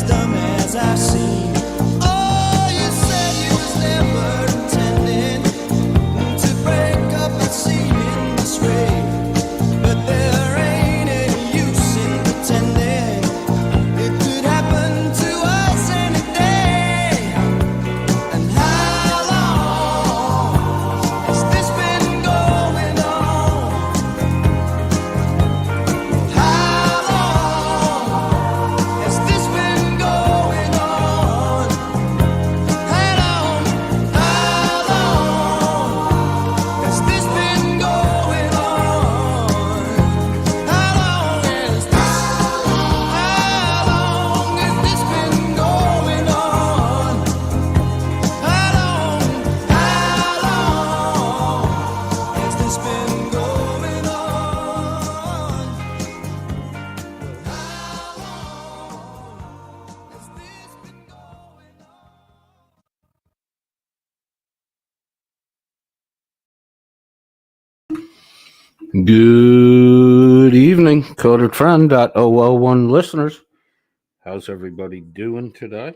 dumb as I seem. Oh, you said you was never intending to break up a scene in this way, but there ain't any use in pretending. It could happen to us any day. And how long has this been going on? How long has this been going on? How long has this been going on? How long has this been going on? How long has this been going on? Good evening, Coded Friend .001 listeners. How's everybody doing today?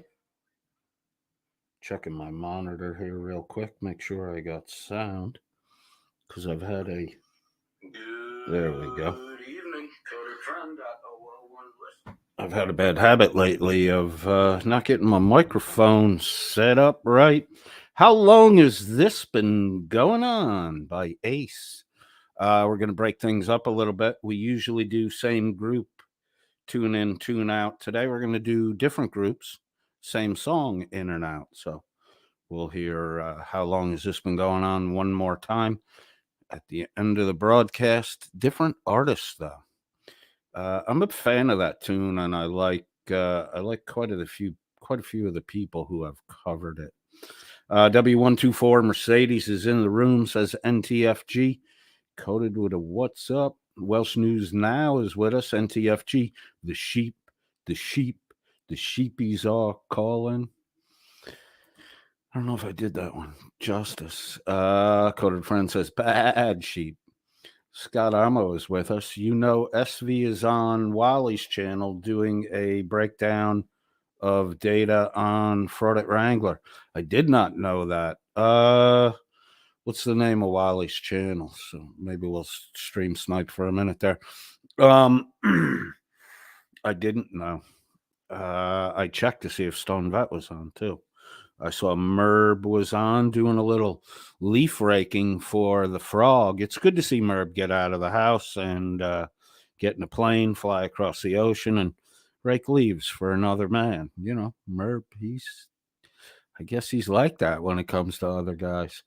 Checking my monitor here real quick, make sure I got sound, because I've had a... There we go. Good evening, Coded Friend .001 listeners. I've had a bad habit lately of not getting my microphone set up right. How long has this been going on? By Ace. We're going to break things up a little bit. We usually do same group, tune in, tune out. Today we're going to do different groups, same song in and out. So we'll hear How Long Has This Been Going On one more time at the end of the broadcast. Different artists, though. I'm a fan of that tune, and I like quite a few of the people who have covered it. W124 Mercedes is in the room, says NTFG. Coded with a what's up. Welsh News Now is with us. NTFG, the sheepies are calling. I don't know if I did that one justice. Coded Friend says bad sheep. Scott Amo is with us. You know, SV is on Wally's channel doing a breakdown of data on Fraud at Wrangler. I did not know that. What's the name of Wally's channel? So maybe we'll stream snipe for a minute there. I didn't know. I checked to see if Stone Vet was on too. I saw Merb was on doing a little leaf raking for the frog. It's good to see Merb get out of the house and get in a plane, fly across the ocean, and rake leaves for another man. You know, Merb, I guess he's like that when it comes to other guys.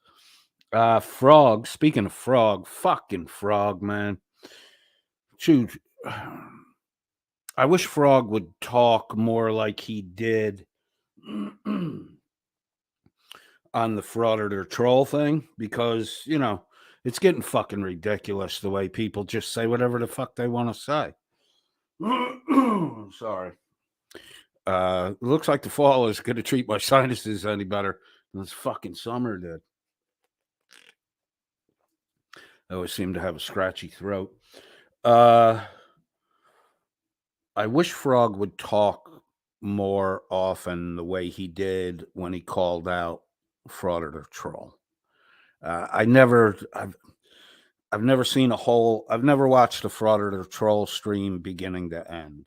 Frog, speaking of Frog, fucking Frog, man. Shoot, I wish Frog would talk more like he did on the Frauditor Troll thing, because, you know, it's getting fucking ridiculous the way people just say whatever the fuck they want to say. Sorry. Looks like the fall is going to treat my sinuses any better than this fucking summer did. I always seem to have a scratchy throat. I wish Frog would talk more often the way he did when he called out Frauditor Troll. I've never seen I've never watched a Frauditor Troll stream beginning to end.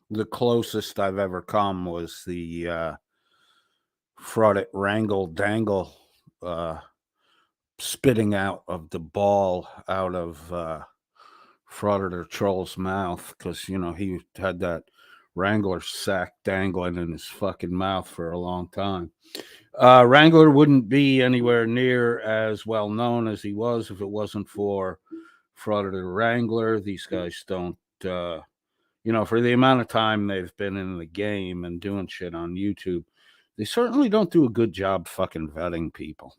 The closest I've ever come was the Fraudit Wrangle Dangle spitting out of the ball out of Frauditor Troll's mouth, because, you know, he had that Wrangler sack dangling in his fucking mouth for a long time. Wrangler wouldn't be anywhere near as well known as he was if it wasn't for Frauditor Wrangler. These guys don't, you know, for the amount of time they've been in the game and doing shit on YouTube, they certainly don't do a good job fucking vetting people.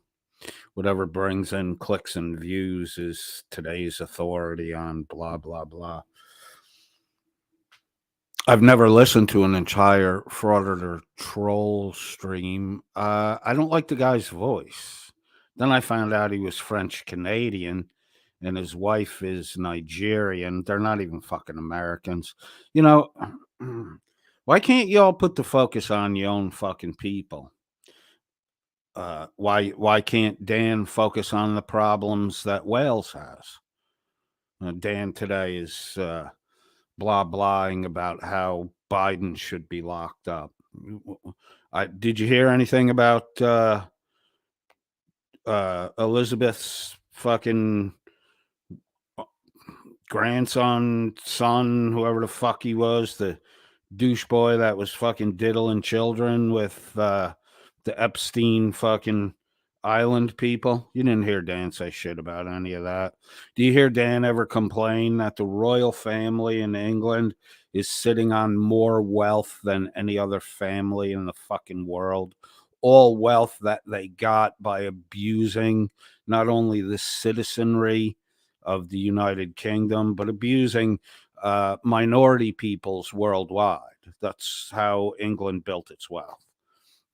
Whatever brings in clicks and views is today's authority on blah, blah, blah. I've never listened to an entire Frauditor Troll stream. I don't like the guy's voice. Then I found out he was French Canadian and his wife is Nigerian. They're not even fucking Americans. You know, Why can't y'all put the focus on your own fucking people? Why can't Dan focus on the problems that Wales has? Dan today is blah blahing about how Biden should be locked up. Did you hear anything about Elizabeth's fucking grandson, son, whoever the fuck he was, the douche boy that was fucking diddling children with the Epstein fucking island people? You didn't hear Dan say shit about any of that. Do you hear Dan ever complain that the royal family in England is sitting on more wealth than any other family in the fucking world? All wealth that they got by abusing not only the citizenry of the United Kingdom, but abusing minority peoples worldwide. That's how England built its wealth.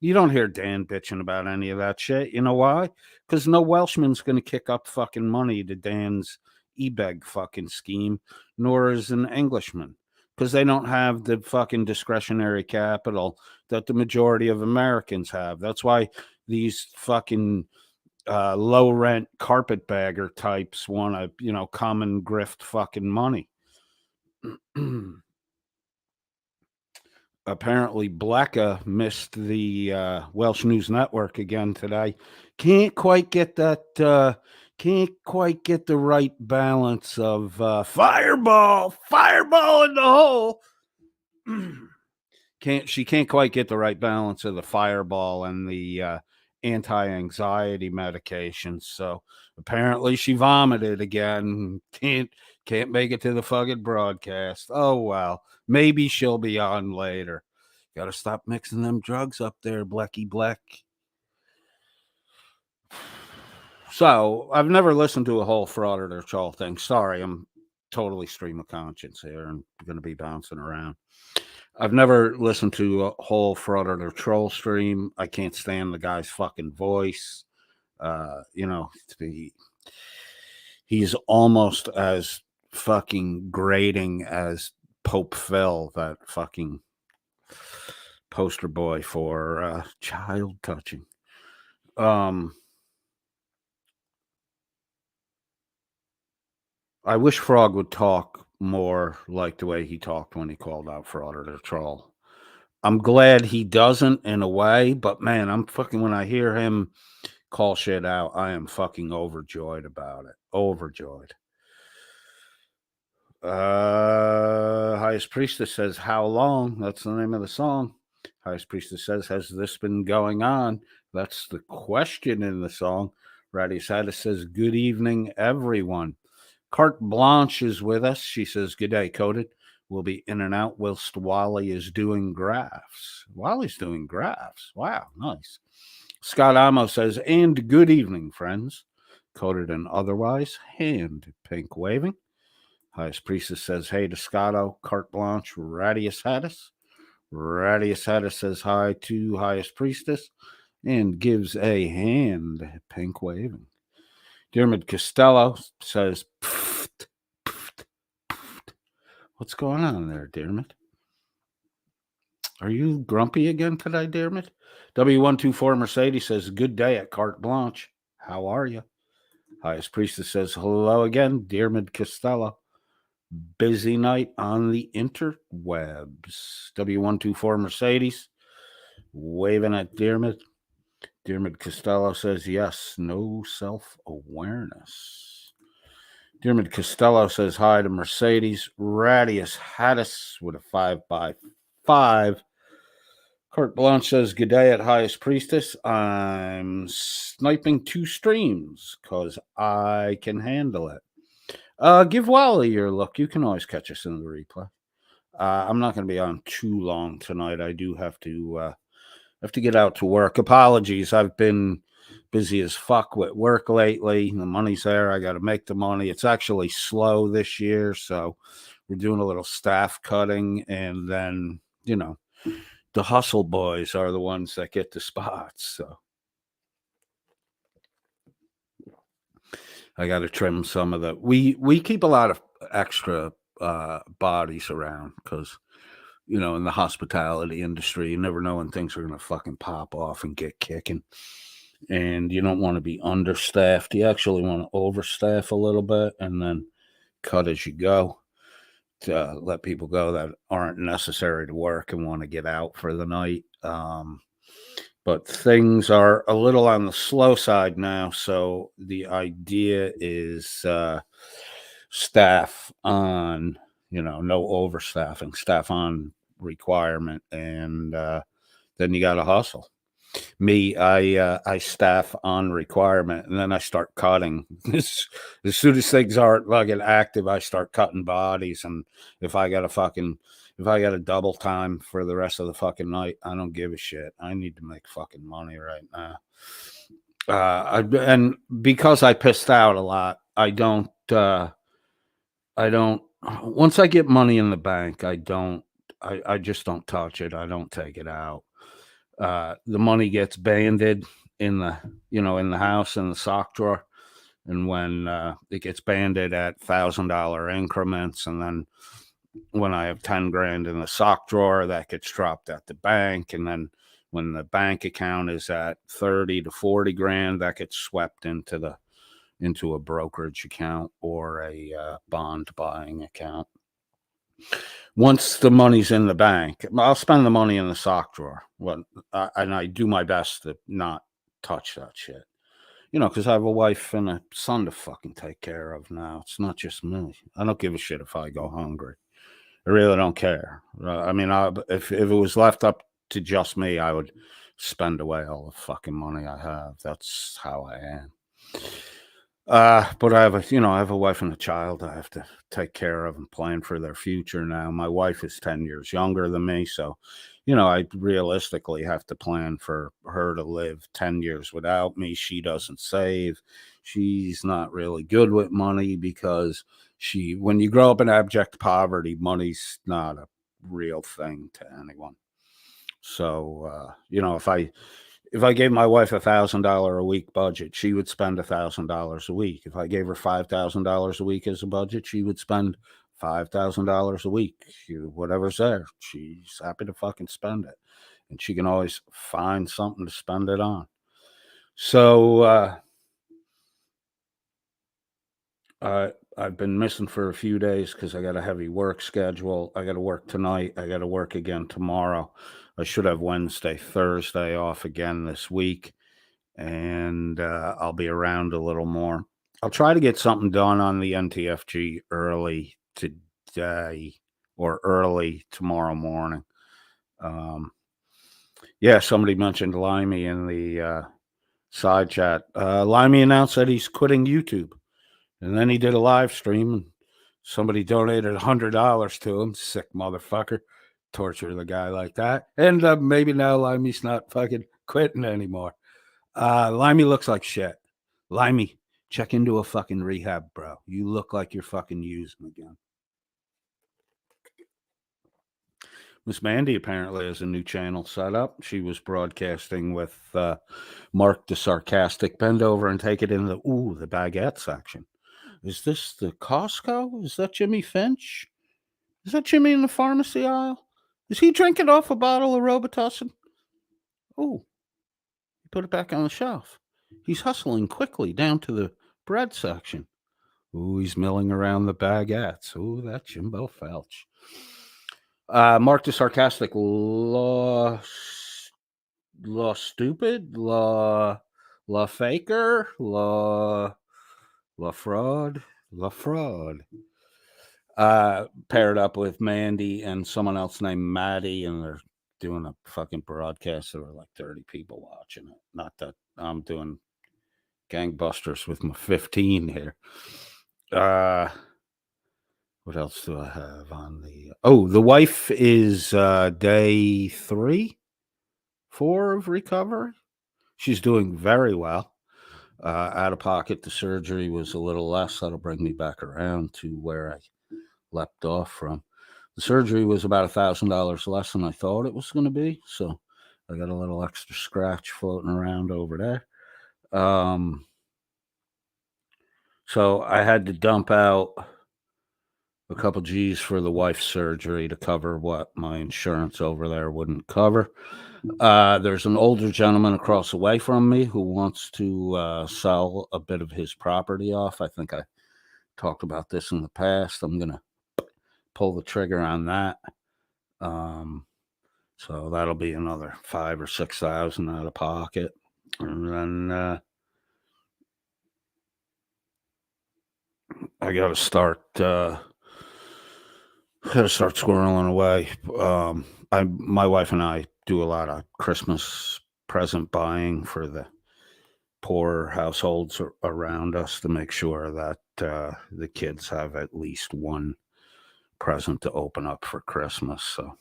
You don't hear Dan bitching about any of that shit. You know why? Because no Welshman's going to kick up fucking money to Dan's e-beg fucking scheme, nor is an Englishman. Because they don't have the fucking discretionary capital that the majority of Americans have. That's why these fucking low rent carpetbagger types want to, come and grift fucking money. Apparently, Blecka missed the Welsh News Network again today. Can't quite get that. Can't quite get the right balance of fireball in the hole. She can't quite get the right balance of the fireball and the anti-anxiety medications. So apparently she vomited again. Can't make it to the fucking broadcast. Oh well, maybe she'll be on later. Got to stop mixing them drugs up there, Blecky Bleck. So I've never listened to a whole fraud or troll thing. Sorry, I'm totally stream of conscience here and going to be bouncing around. I've never listened to a whole fraud or troll stream. I can't stand the guy's fucking voice. He's almost as fucking grating as Pope Phil, that fucking poster boy for child touching. I wish Frog would talk more like the way he talked when he called out fraud or troll. I'm glad he doesn't in a way, but man, I'm fucking, when I hear him call shit out, I am fucking overjoyed about it. Overjoyed. Highest Priestess says, how long? That's the name of the song. Highest Priestess says, has this been going on? That's the question in the song. Ratty Sada says, good evening, everyone. Carte Blanche is with us. She says, good day, Coded. We'll be in and out whilst Wally is doing graphs. Wally's doing graphs. Wow, nice. Scott Amo says, and good evening, friends. Coded and otherwise, hand pink waving. Highest Priestess says, hey to Scotto, Carte Blanche, Radius Hattis. Radius Hattis says hi to Highest Priestess and gives a hand pink waving. Dermot Costello says, pfft, pfft, pfft. What's going on there, Dermot? Are you grumpy again today, Dermot? W124 Mercedes says, good day at Carte Blanche. How are you? Highest Priestess says, hello again, Dermot Costello. Busy night on the interwebs. W124 Mercedes waving at Dermot. Dermot Costello says, yes, no self-awareness. Dermot Costello says hi to Mercedes. Radius Hattis with a 5x5. Carte Blanche says, good day at Highest Priestess. I'm sniping 2 streams because I can handle it. Give Wally your look. You can always catch us in the replay. I'm not going to be on too long tonight. I do have to get out to work. Apologies. I've been busy as fuck with work lately. The money's there. I got to make the money. It's actually slow this year, so we're doing a little staff cutting, and then the hustle boys are the ones that get the spots. So I got to trim some of the. We keep a lot of extra bodies around because in the hospitality industry, you never know when things are going to fucking pop off and get kicking. And you don't want to be understaffed. You actually want to overstaff a little bit and then cut as you go to let people go that aren't necessary to work and want to get out for the night. But things are a little on the slow side now. So the idea is staff on, no overstaffing, staff on requirement. And then you got to hustle. Me, I staff on requirement, and then I start cutting. As soon as things aren't fucking active, I start cutting bodies. And if I got a double time for the rest of the fucking night, I don't give a shit. I need to make fucking money right now. And because I pissed out a lot, I don't. Once I get money in the bank, I don't. I just don't touch it. I don't take it out. The money gets banded in the house in the sock drawer, and when it gets banded at $1,000 increments, and then when I have 10 grand in the sock drawer, that gets dropped at the bank, and then when the bank account is at 30 to 40 grand, that gets swept into a brokerage account or a bond buying account. Once the money's in the bank, I'll spend the money in the sock drawer. And I do my best to not touch that shit. Because I have a wife and a son to fucking take care of now. It's not just me. I don't give a shit if I go hungry. I really don't care. If it was left up to just me, I would spend away all the fucking money I have. That's how I am. But I have a wife and a child I have to take care of and plan for their future now. My wife is 10 years younger than me, so I realistically have to plan for her to live 10 years without me. She doesn't save. She's not really good with money because when you grow up in abject poverty, money's not a real thing to anyone. So if I gave my wife $1,000 a week budget, she would spend $1,000 a week. If I gave her $5,000 a week as a budget, she would spend $5,000 a week. Whatever's there, she's happy to fucking spend it, and she can always find something to spend it on. So I've been missing for a few days because I got a heavy work schedule. I got to work tonight. I got to work again tomorrow. I should have Wednesday, Thursday off again this week, and I'll be around a little more. I'll try to get something done on the NTFG early today or early tomorrow morning. Somebody mentioned Limey in the side chat. Limey announced that he's quitting YouTube, and then he did a live stream, and somebody donated $100 to him. Sick motherfucker. Torture the guy like that. And maybe now Limey's not fucking quitting anymore. Limey looks like shit. Limey, check into a fucking rehab, bro. You look like you're fucking using again. Miss Mandy apparently has a new channel set up. She was broadcasting with Mark the Sarcastic. Bend over and take it in the baguette section. Is this the Costco? Is that Jimmy Finch? Is that Jimmy in the pharmacy aisle? Is he drinking off a bottle of Robitussin? Oh, he put it back on the shelf. He's hustling quickly down to the bread section. Ooh, he's milling around the baguettes. Ooh, that Jimbo Felch. Mark the Sarcastic. Law stupid? Law faker? Law fraud? La fraud. Paired up with Mandy and someone else named Maddie, and they're doing a fucking broadcast. There were like 30 people watching it. Not that I'm doing gangbusters with my 15 here. What else do I have on the... the wife is day 3, 4 of recovery. She's doing very well. Out of pocket, the surgery was a little less. That'll bring me back around to where I leapt off from. The surgery was about $1,000 less than I thought it was going to be, so I got a little extra scratch floating around over there. So I had to dump out a couple G's for the wife's surgery to cover what my insurance over there wouldn't cover. There's an older gentleman across the way from me who wants to sell a bit of his property off. I think I talked about this in the past. I'm going to pull the trigger on that. So that'll be another 5 or 6,000 out of pocket. And then I got to start squirreling away. My wife and I do a lot of Christmas present buying for the poor households around us to make sure that the kids have at least one present to open up for Christmas. So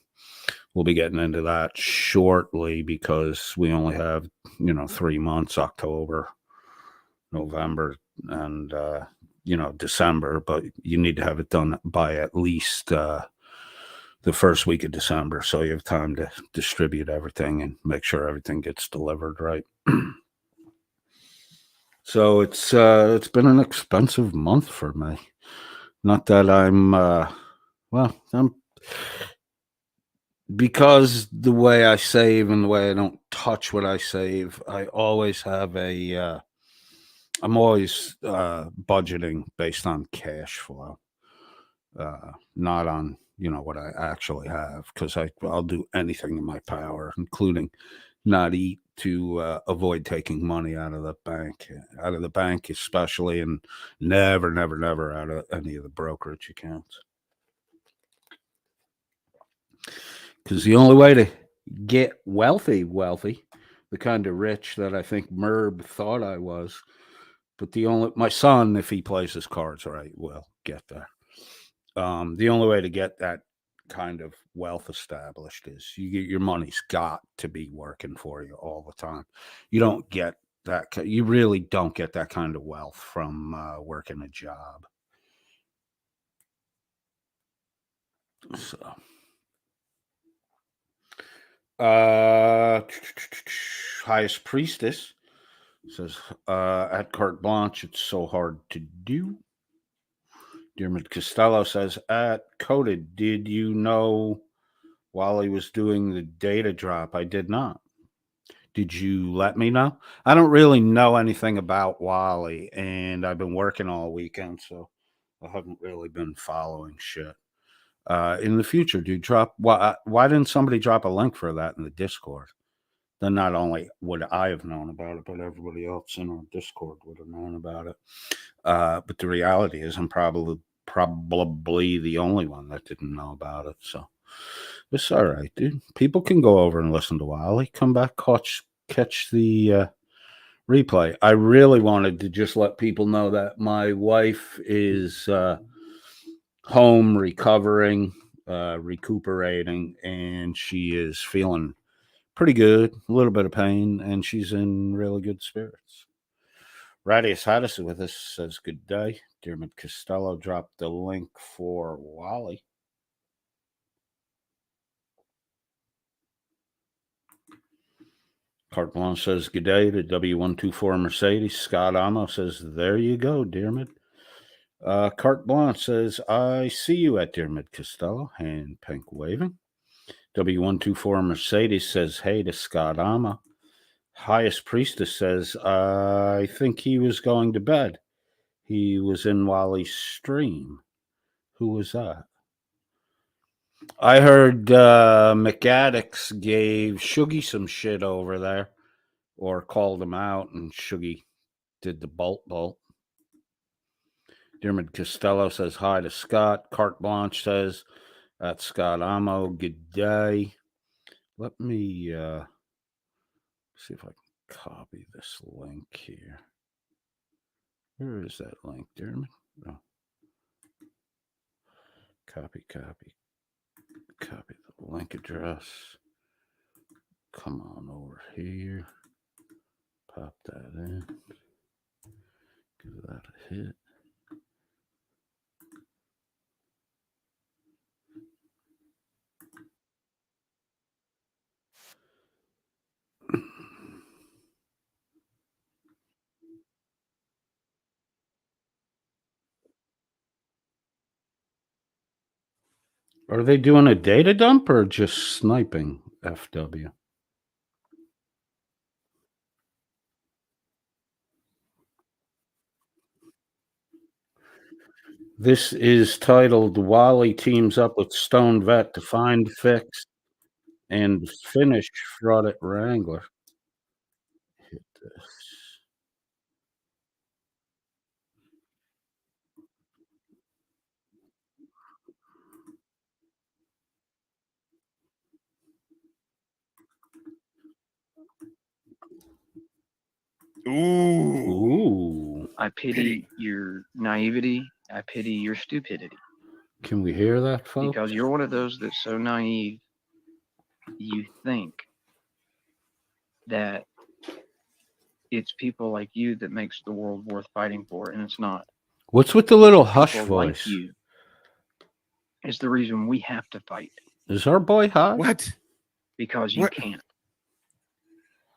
we'll be getting into that shortly because we only have 3 months: October, November, and December. But you need to have it done by at least the first week of December, so you have time to distribute everything and make sure everything gets delivered right. So it's been an expensive month for me. Not that I'm because the way I save and the way I don't touch what I save, I always have I'm always budgeting based on cash flow, not on what I actually have, because I'll do anything in my power, including not eat, to avoid taking money out of the bank especially, and never, never, never out of any of the brokerage accounts. Because the only way to get wealthy, the kind of rich that I think Merb thought I was, but my son, if he plays his cards right, will get there. The only way to get that kind of wealth established is your money's got to be working for you all the time. You don't get that. You really don't get that kind of wealth from working a job. So, highest priestess says, at carte blanche, it's so hard to do. Dermot Costello says, at Coded, did you know Wally was doing the data drop? I did not. Did you let me know? I don't really know anything about Wally, and I've been working all weekend, so I haven't really been following shit. In the future, do you drop? Why didn't somebody drop a link for that in the Discord? Then not only would I have known about it, but everybody else in our Discord would have known about it. But the reality is, I'm probably the only one that didn't know about it. So it's all right, dude. People can go over and listen to Wally. Come back, catch the replay. I really wanted to just let people know that my wife is home, recovering, recuperating, and she is feeling pretty good. A little bit of pain, and she's in really good spirits. Radius Hattis with us, says good day. Dermot Costello dropped the link for Wally. Carte Blanche says good day to W124 Mercedes. Scott Amo says, there you go, Dermot. Carte Blanche says, I see you at Dermot Costello. Hand pink waving. W124 Mercedes says, hey to Scott Amo. Highest Priestess says, I think he was going to bed. He was in Wally's stream. Who was that? I heard McAddicts gave Shuggy some shit over there, or called him out, and Shuggy did the bolt. Dermot Costello says hi to Scott. Carte Blanche says, that's Scott Amo. Good day. Let me see if I can copy this link here. Where is that link, Dermot? Oh. Copy the link address. Come on over here. Pop that in. Give that a hit. Are they doing a data dump or just sniping FW? This is titled Wally teams up with Stone Vet to find, fix, and finish fraud at Wrangler. Hit this. Ooh. Ooh. I pity your naivety. I pity your stupidity. Can we hear that, folks? Because you're one of those that's so naive, you think that it's people like you that makes the world worth fighting for, and it's not. What's with the little People hush like voice? you is the reason we have to fight, Is our boy hot? What? because you What? can't.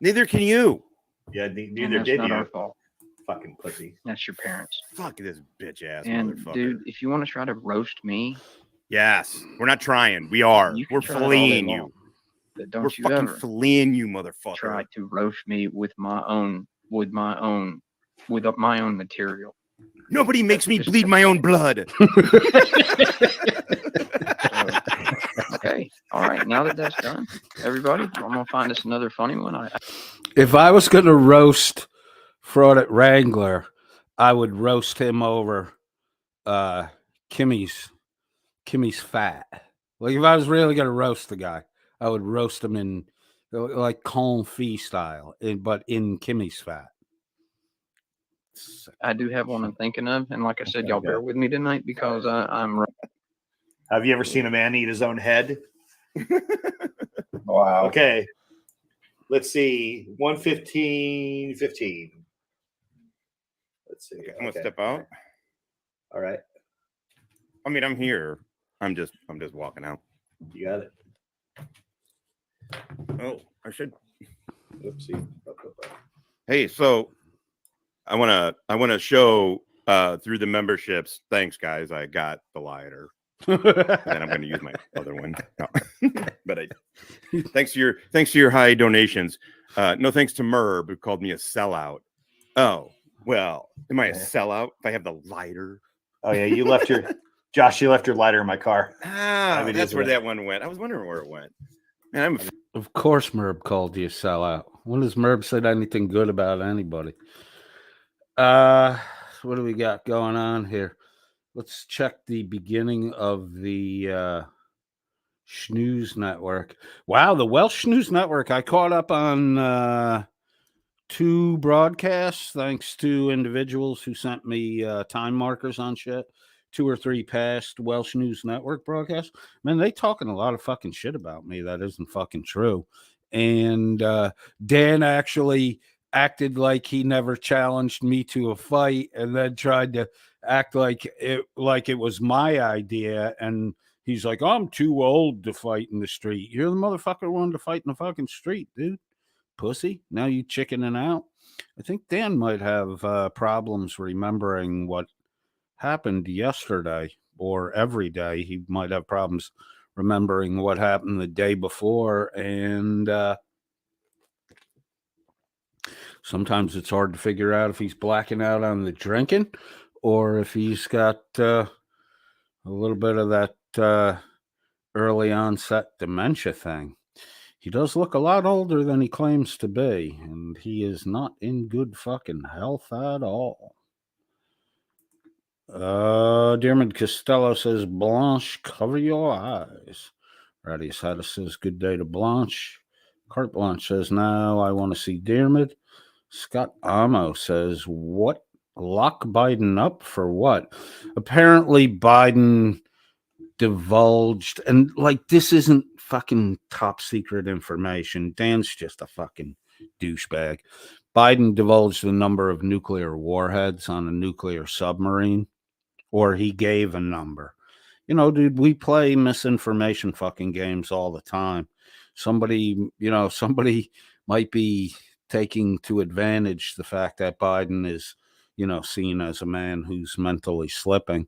Neither can you. Yeah, And neither that's did not you. our fault. Fucking pussy. That's your parents. Fuck this bitch ass And motherfucker. dude, if you want to try to roast me, Yes, we're not trying. We are. you can We're try it all day filleeing long, you. but We're don't you fucking ever filleeing you, motherfucker. try to roast me with my own material. Nobody makes me Just- bleed my own blood. Okay, all right. Now that that's done, everybody, I'm gonna find us another funny one. If I was going to roast fraud at Wrangler, I would roast him over Kimmy's fat. Like if I was really going to roast the guy, I would roast him in like confit style, but in Kimmy's fat. I do have one I'm thinking of, and like I said, y'all Okay. bear with me tonight because I'm. Have you ever seen a man eat his own head? Wow. Okay. Let's see. 1:15:15. Let's see. Okay, I'm gonna step out. All right. I mean, I'm here. I'm just walking out. You got it. Oh, I should. Oopsie. Hey, so I wanna show through the memberships. Thanks, guys. I got the lighter. And then I'm going to use my other one. No. But thanks to your high donations. No thanks to Merb, who called me a sellout. Oh, well, am I a sellout if I have the lighter? Oh yeah, you left your Josh. You left your lighter in my car. Ah, I mean, that's is where it- that one went. I was wondering where it went. Man, Of course, Merb called you a sellout. When has Merb said anything good about anybody? What do we got going on here? Let's check the beginning of the Snooze Network. Wow, the Welsh Snooze Network. I caught up on 2 broadcasts thanks to individuals who sent me time markers on shit. 2 or 3 past Welsh News Network broadcasts. Man, they talking a lot of fucking shit about me that isn't fucking true. And Dan actually acted like he never challenged me to a fight, and then tried to act like it was my idea. And he's like, I'm too old to fight in the street. You're the motherfucker who wanted to fight in the fucking street, dude. Pussy. Now you chickening out. I think Dan might have problems remembering what happened yesterday or every day. He might have problems remembering what happened the day before. And sometimes it's hard to figure out if he's blacking out on the drinking or if he's got a little bit of that early onset dementia thing. He does look a lot older than he claims to be, and he is not in good fucking health at all. Dearman Costello says, Blanche, cover your eyes. Radius Hatter says, good day to Blanche. Carte Blanche says, now I want to see Dearman. Scott Amo says, what? Lock Biden up for what? Apparently Biden divulged, and like this isn't fucking top secret information. Dan's just a fucking douchebag. Biden divulged the number of nuclear warheads on a nuclear submarine, or he gave a number. You know, dude, we play misinformation fucking games all the time. Somebody might be taking to advantage the fact that Biden is, seen as a man who's mentally slipping.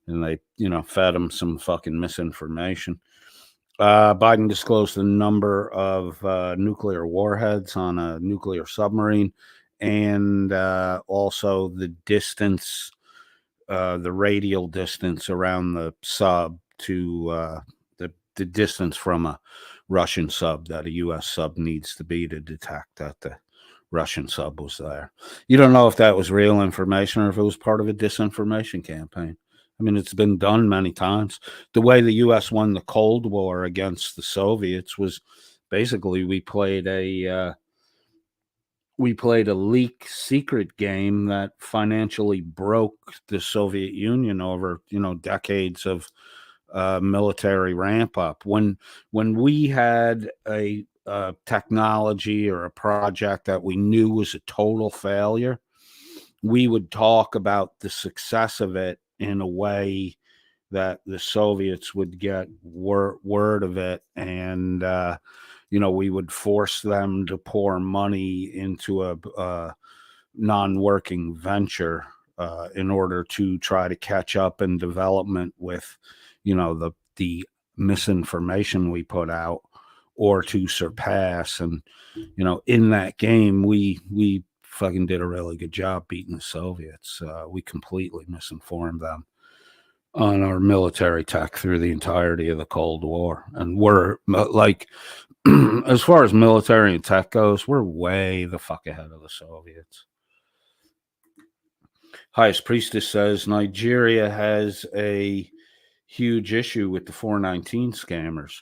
and they, fed him some fucking misinformation. Biden disclosed the number of nuclear warheads on a nuclear submarine, and also the distance, the radial distance around the sub to the distance from a Russian sub that a U.S. sub needs to be to detect that the Russian sub was there. You don't know if that was real information or if it was part of a disinformation campaign. I mean, it's been done many times. The way the U.S. won the Cold War against the Soviets was basically we played a leak secret game that financially broke the Soviet Union over, decades of military ramp up. When we had a technology or a project that we knew was a total failure, we would talk about the success of it in a way that the Soviets would get word of it, and we would force them to pour money into a non-working venture in order to try to catch up in development with, the misinformation we put out, or to surpass. And in that game, we fucking did a really good job beating the Soviets. We completely misinformed them on our military tech through the entirety of the Cold War. And we're like, as far as military and tech goes, we're way the fuck ahead of the Soviets. Highest Priestess says Nigeria has a huge issue with the 419 scammers.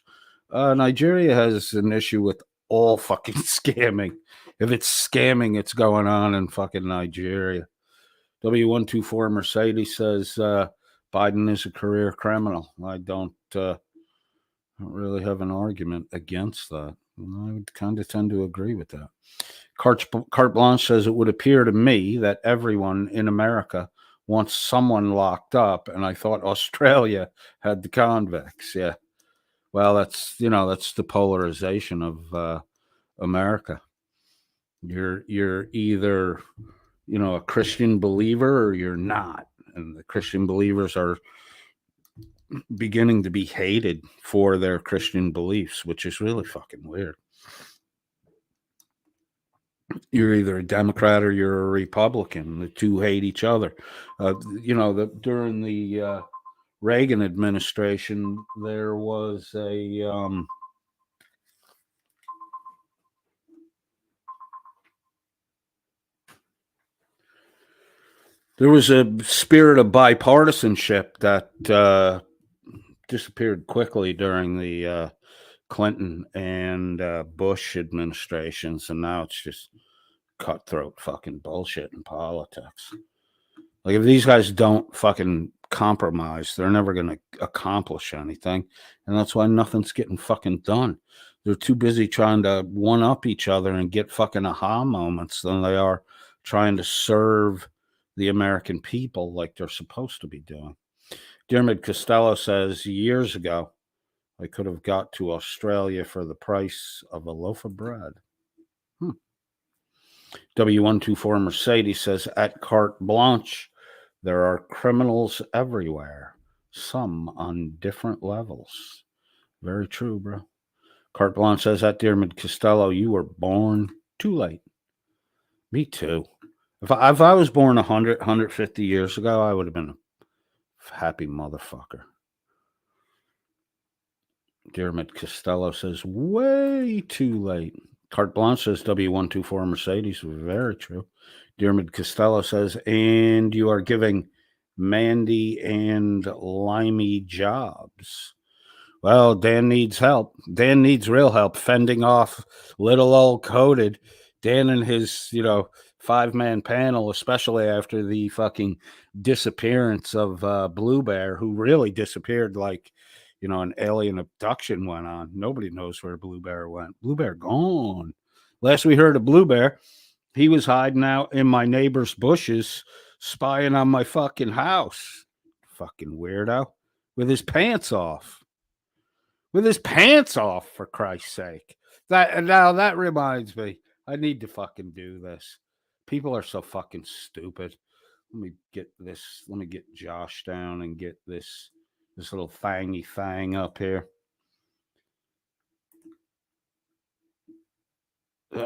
Nigeria has an issue with all fucking scamming. If it's scamming, it's going on in fucking Nigeria. W124 Mercedes says Biden is a career criminal. I don't really have an argument against that. I would kind of tend to agree with that. Carte Blanche says it would appear to me that everyone in America wants someone locked up, and I thought Australia had the convicts. Yeah. Well, that's the polarization of America. You're either a Christian believer or you're not, and the Christian believers are beginning to be hated for their Christian beliefs, which is really fucking weird. You're either a Democrat or you're a Republican. The two hate each other. During the Reagan administration, there was a spirit of bipartisanship that disappeared quickly during the Clinton and Bush administrations, and now it's just cutthroat fucking bullshit in politics. Like, if these guys don't fucking compromise, they're never going to accomplish anything, and that's why nothing's getting fucking done. They're too busy trying to one up each other and get fucking aha moments than they are trying to serve the American people like they're supposed to be doing. Dermot Costello says, years ago, I could have got to Australia for the price of a loaf of bread. W124 Mercedes says, at Carte Blanche, there are criminals everywhere, some on different levels. Very true, bro. Carte Blanche says, at Dermot Costello, you were born too late. Me too. If I was born 100, 150 years ago, I would have been a happy motherfucker. Dermot Costello says, way too late. Carte Blanche says, W124 Mercedes. Very true. Dermot Costello says, and you are giving Mandy and Limey jobs. Well, Dan needs help. Dan needs real help fending off little old Coded. Dan and his, 5-man panel, especially after the fucking disappearance of Blue Bear, who really disappeared like, an alien abduction went on. Nobody knows where Blue Bear went. Blue Bear gone. Last we heard of Blue Bear, he was hiding out in my neighbor's bushes, spying on my fucking house. Fucking weirdo. With his pants off. With his pants off, for Christ's sake. That reminds me. I need to fucking do this. People are so fucking stupid. Let me get this. Let me get Josh down and get this little fangy thing up here.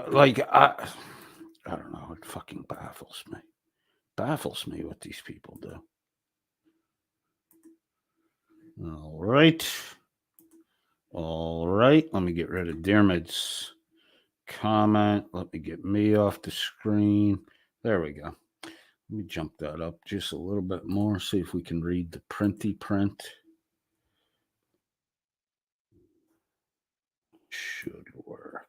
Like I don't know. It fucking baffles me. Baffles me what these people do. All right. All right. Let me get rid of Dermot's comment. Let me get me off the screen. There we go. Let me jump that up just a little bit more. See if we can read the printy print. Should work.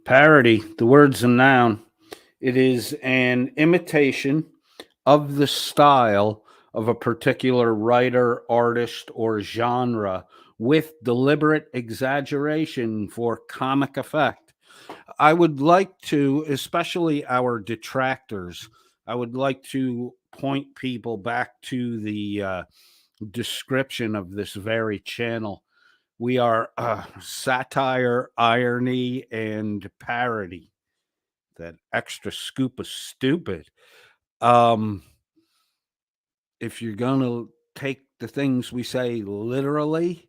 Parody, the word's a noun. It is an imitation of the style of a particular writer, artist, or genre with deliberate exaggeration for comic effect. I would like to, especially our detractors, I would like to point people back to the description of this very channel. We are satire, irony, and parody. That extra scoop of stupid. If you're gonna take the things we say literally,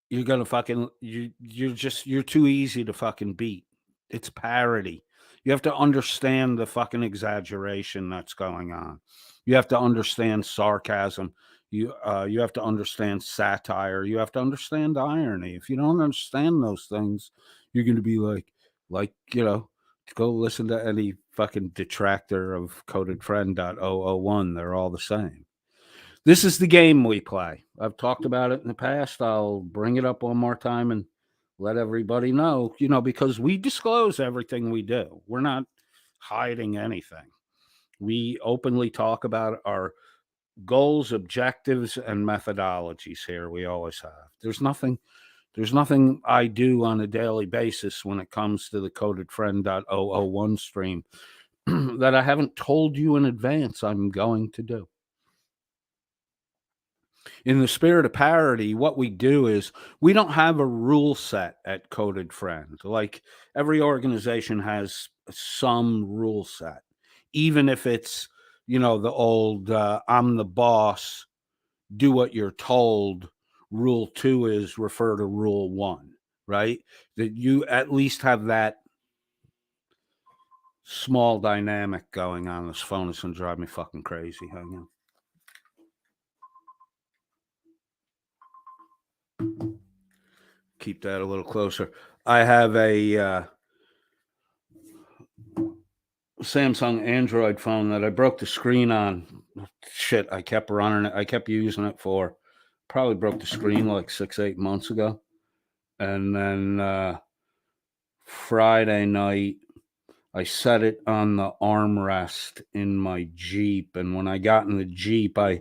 you're gonna fucking you're too easy to fucking beat. It's parody. You have to understand the fucking exaggeration that's going on. You have to understand sarcasm. You have to understand satire. You have to understand irony. If you don't understand those things, you're gonna be like go listen to any fucking detractor of codedfriend.001. They're all the same. This is the game we play. I've talked about it in the past. I'll bring it up one more time and let everybody know, because we disclose everything we do. We're not hiding anything. We openly talk about our goals, objectives, and methodologies here. We always have. There's nothing I do on a daily basis when it comes to the codedfriend.001 stream that I haven't told you in advance I'm going to do. In the spirit of parody, what we do is we don't have a rule set at Coded Friend. Like every organization has some rule set, even if it's, the old I'm the boss, do what you're told. Rule 2 is refer to rule 1, right? That you at least have that small dynamic going on. This phone is going to drive me fucking crazy. Hang on. Keep that a little closer. I have a Samsung Android phone that I broke the screen on. Shit, I kept running it. I kept using it for probably broke the screen like 6-8 months ago. And then Friday night, I set it on the armrest in my Jeep. And when I got in the Jeep, I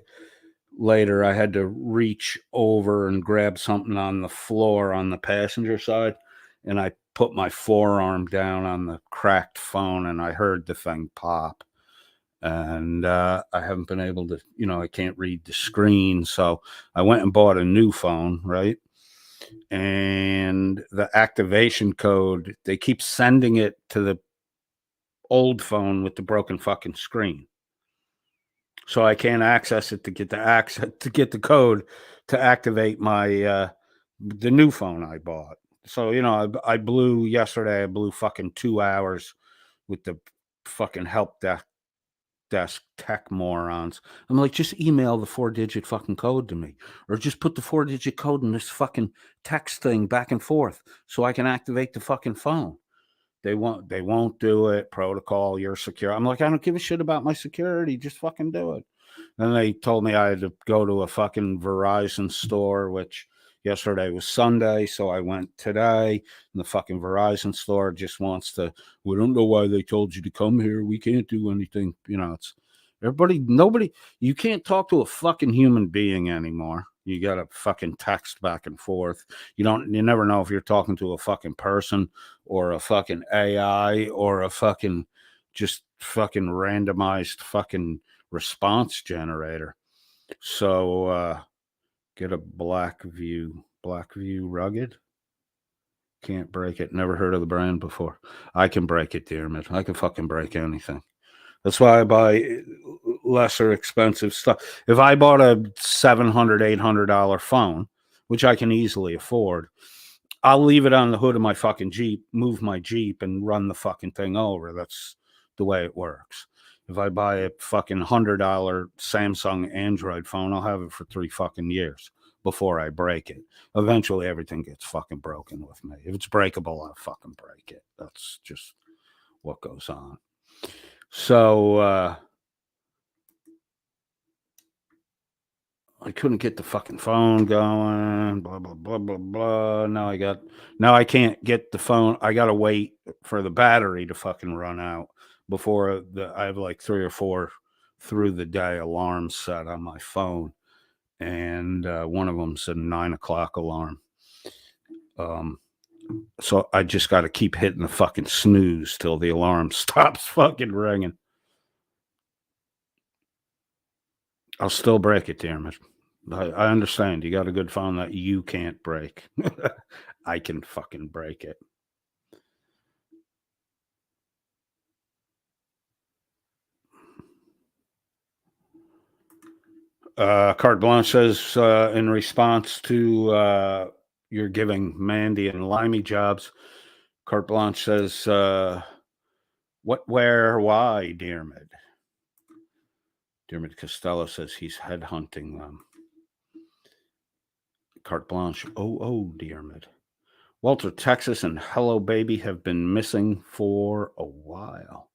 had to reach over and grab something on the floor on the passenger side. And I put my forearm down on the cracked phone and I heard the thing pop. And I haven't been able to, I can't read the screen. So I went and bought a new phone, right? And the activation code, they keep sending it to the old phone with the broken fucking screen. So I can't access it to get the code to activate my the new phone I bought. So I blew fucking 2 hours with the fucking help desk tech morons. I'm like, just email the 4-digit fucking code to me, or just put the 4-digit code in this fucking text thing back and forth so I can activate the fucking phone. They won't do it. Protocol, you're secure. I'm like, I don't give a shit about my security. Just fucking do it. And they told me I had to go to a fucking Verizon store, which yesterday was Sunday. So I went today, and the fucking Verizon store just wants to, we don't know why they told you to come here. We can't do anything. It's nobody, you can't talk to a fucking human being anymore. You got to fucking text back and forth. You never know if you're talking to a fucking person or a fucking AI or a fucking just fucking randomized fucking response generator. So get a Blackview rugged. Can't break it. Never heard of the brand before. I can break it, dear man. I can fucking break anything. That's why I buy lesser expensive stuff. If I bought a $700, $800 phone, which I can easily afford, I'll leave it on the hood of my fucking Jeep, move my Jeep, and run the fucking thing over. That's the way it works. If I buy a fucking $100 Samsung Android phone, I'll have it for 3 fucking years before I break it. Eventually, everything gets fucking broken with me. If it's breakable, I'll fucking break it. That's just what goes on. So, I couldn't get the fucking phone going, blah, blah, blah, blah, blah. Now I can't get the phone. I got to wait for the battery to fucking run out before I have like 3 or 4 through the day alarms set on my phone. And one of them's a 9 o'clock alarm. So I just got to keep hitting the fucking snooze till the alarm stops fucking ringing. I'll still break it, damn it. I understand. You got a good phone that you can't break. I can fucking break it. Carte Blanche says, in response to you're giving Mandy and Limey jobs, Carte Blanche says, what, where, why, Diarmid? Diarmid Costello says he's headhunting them. Carte Blanche, oh, Diarmid. Walter, Texas, and Hello Baby have been missing for a while.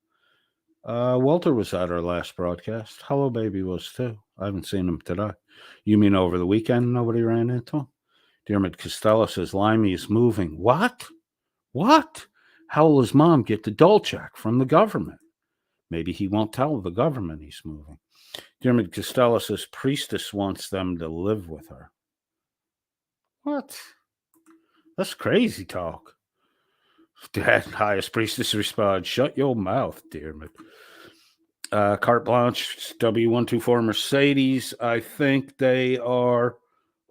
Walter was at our last broadcast. Hello Baby was too. I haven't seen him today. You mean over the weekend nobody ran into him? Diarmid Costello says Limey is moving. What? How will his mom get the dole check from the government? Maybe he won't tell the government he's moving. Diarmid Costello says Priestess wants them to live with her. What? That's crazy talk. Dad, highest Priestess responds, shut your mouth, Diarmid. Carte Blanche, W124 Mercedes. I think they are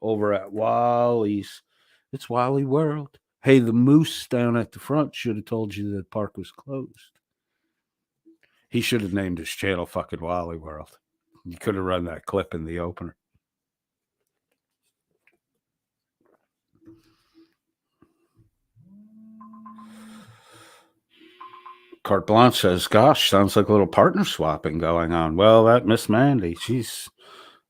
over at Wally's. It's Wally World. Hey, the moose down at the front should have told you the park was closed. He should have named his channel fucking Wally World. You could have run that clip in the opener. Carte Blanche says, gosh, sounds like a little partner swapping going on. Well, that Miss Mandy, she's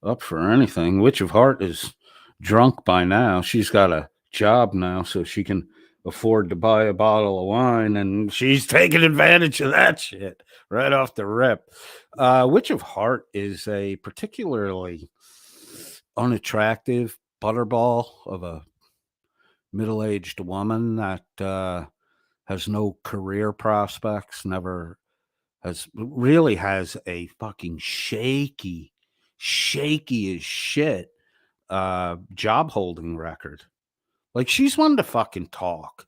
up for anything. Witch of Heart is drunk by now. She's got a job now, so she can afford to buy a bottle of wine, and she's taking advantage of that shit right off the rip. Witch of Heart is a particularly unattractive butterball of a middle-aged woman that has no career prospects, really has a fucking shaky as shit job holding record. Like, she's one to fucking talk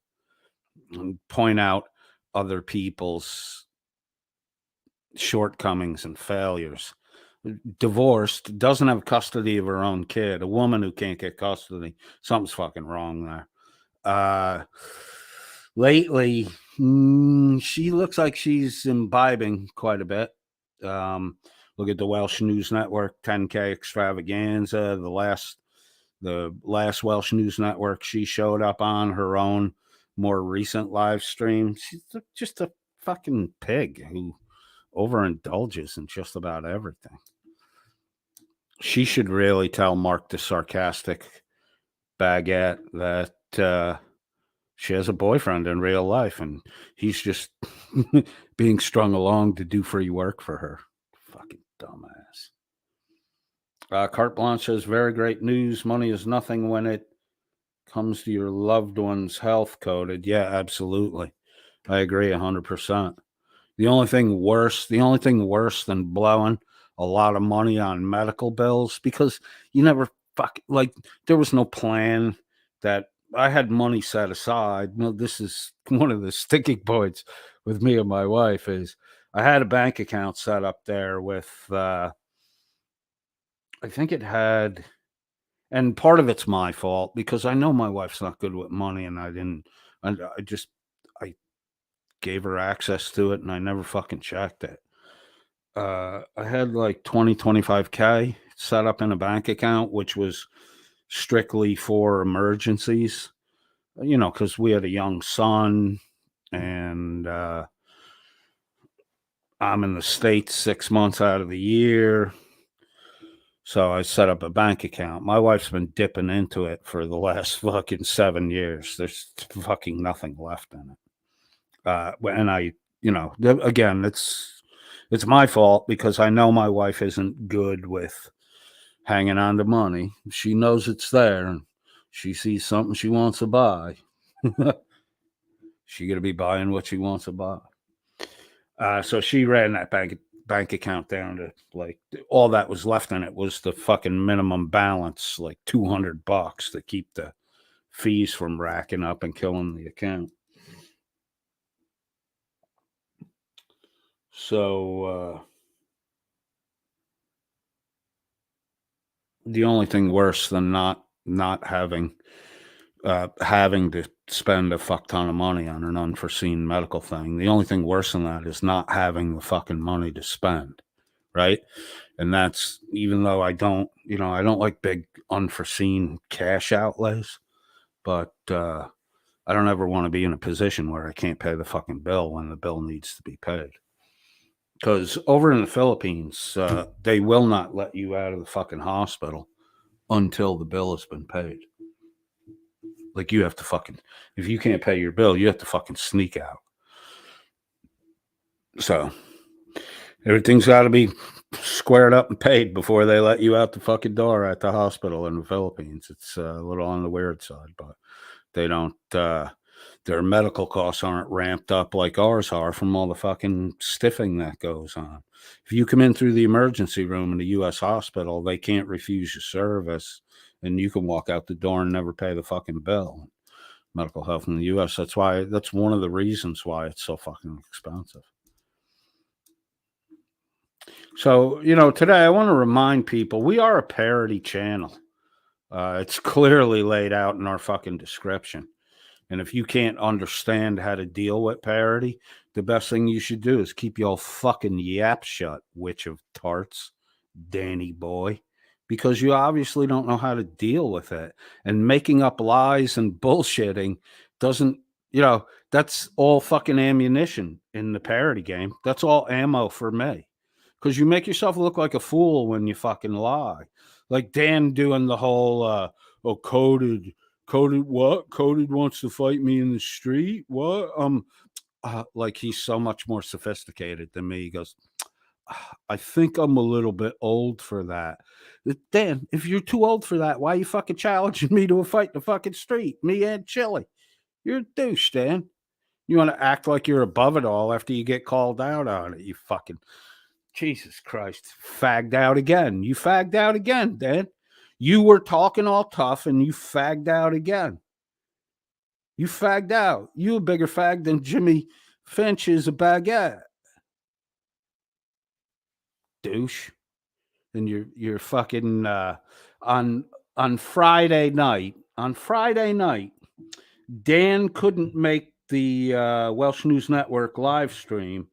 and point out other people's shortcomings and failures. Divorced, doesn't have custody of her own kid, a woman who can't get custody. Something's fucking wrong there. Lately, she looks like she's imbibing quite a bit. Look at the Welsh News Network 10K extravaganza. The last Welsh News Network she showed up on, her own more recent live stream. She's just a fucking pig who overindulges in just about everything. She should really tell Mark the sarcastic baguette that she has a boyfriend in real life and he's just being strung along to do free work for her. Fucking dumbass. Carte Blanche says, very great news. Money is nothing when it comes to your loved one's health coded. Yeah, absolutely. I agree 100%. The only thing worse than blowing a lot of money on medical bills, because you never there was no plan that I had money set aside. No, this is one of the sticking points with me and my wife is I had a bank account set up there with, I think it had, and part of it's my fault because I know my wife's not good with money and I And I gave her access to it and I never fucking checked it. I had like 25K set up in a bank account, which was strictly for emergencies, you know, because we had a young son and I'm in the States 6 months out of the year. So I set up a bank account. My wife's been dipping into it for the last fucking 7 years. There's fucking nothing left in it. And I, you know, again, it's my fault because I know my wife isn't good with hanging on to money. She knows it's there and she sees something she wants to buy. She gonna be buying what she wants to buy. So she ran that bank account down to like all that was left in it was the fucking minimum balance, like $200 to keep the fees from racking up and killing the account. So the only thing worse than not having to spend a fuck ton of money on an unforeseen medical thing, the only thing worse than that is not having the fucking money to spend, right? And that's, even though I don't like big unforeseen cash outlays, but I don't ever want to be in a position where I can't pay the fucking bill when the bill needs to be paid. Because over in the Philippines, they will not let you out of the fucking hospital until the bill has been paid. Like, you have to fucking, if you can't pay your bill, you have to fucking sneak out. So everything's got to be squared up and paid before they let you out the fucking door at the hospital in the Philippines. It's a little on the weird side, but they don't, their medical costs aren't ramped up like ours are from all the fucking stiffing that goes on. If you come in through the emergency room in a U.S. hospital, they can't refuse your service, and you can walk out the door and never pay the fucking bill. Medical health in the U.S. That's one of the reasons why it's so fucking expensive. So, you know, today I want to remind people we are a parody channel. It's clearly laid out in our fucking description. And if you can't understand how to deal with parody, the best thing you should do is keep your fucking yap shut, witch of tarts, Danny boy, because you obviously don't know how to deal with it. And making up lies and bullshitting doesn't, you know, that's all fucking ammunition in the parody game. That's all ammo for me. Because you make yourself look like a fool when you fucking lie. Like Dan doing the whole, Coded what? Coded wants to fight me in the street? What? Like he's so much more sophisticated than me. He goes, I think I'm a little bit old for that. Dan, if you're too old for that, why are you fucking challenging me to a fight in the fucking street? Me and Chili. You're a douche, Dan. You want to act like you're above it all after you get called out on it, you fucking... Jesus Christ. Fagged out again. You fagged out again, Dan. You were talking all tough and you fagged out again. You fagged out. You a bigger fag than Jimmy Finch is a baguette. Douche. And you're fucking on Friday night. On Friday night, Dan couldn't make the Welsh News Network live stream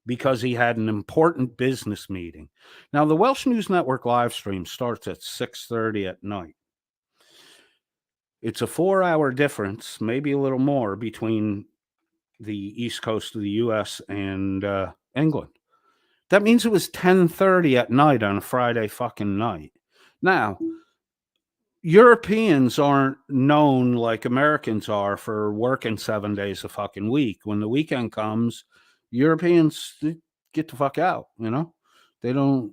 because he had an important business meeting. Now, the Welsh News Network live stream starts at 6:30 at night. It's a 4-hour difference, maybe a little more, between the East Coast of the U.S. and England. That means it was 10:30 at night on a Friday fucking night. Now, Europeans aren't known like Americans are for working 7 days a fucking week. When the weekend comes, Europeans get the fuck out, you know? They don't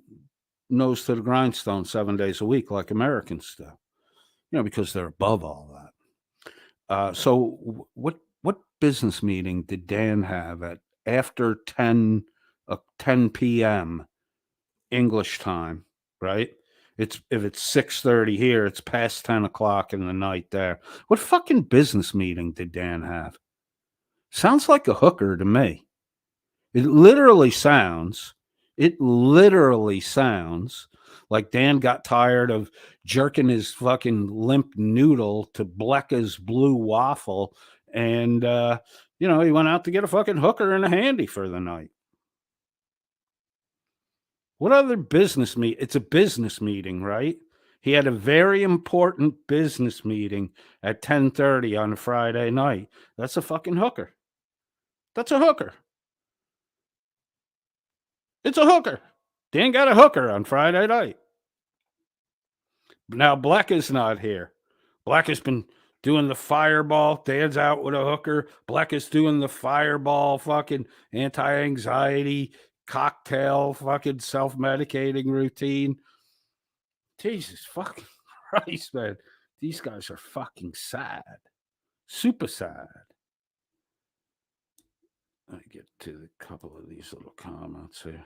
nose to the grindstone 7 days a week like Americans do, you know, because they're above all that. So what business meeting did Dan have at after 10 p.m. English time, right? If it's 6:30 here, it's past 10 o'clock in the night there. What fucking business meeting did Dan have? Sounds like a hooker to me. It literally sounds like Dan got tired of jerking his fucking limp noodle to Blecka's blue waffle And, he went out to get a fucking hooker and a handy for the night. What other business It's a business meeting, right? He had a very important business meeting at 10:30 on a Friday night. That's a fucking hooker. That's a hooker. It's a hooker. Dan got a hooker on Friday night. Now Black is not here. Black has been doing the fireball. Dan's out with a hooker. Black is doing the fireball fucking anti-anxiety cocktail fucking self-medicating routine. Jesus fucking Christ, man. These guys are fucking sad. Super sad. Let me get to a couple of these little comments here.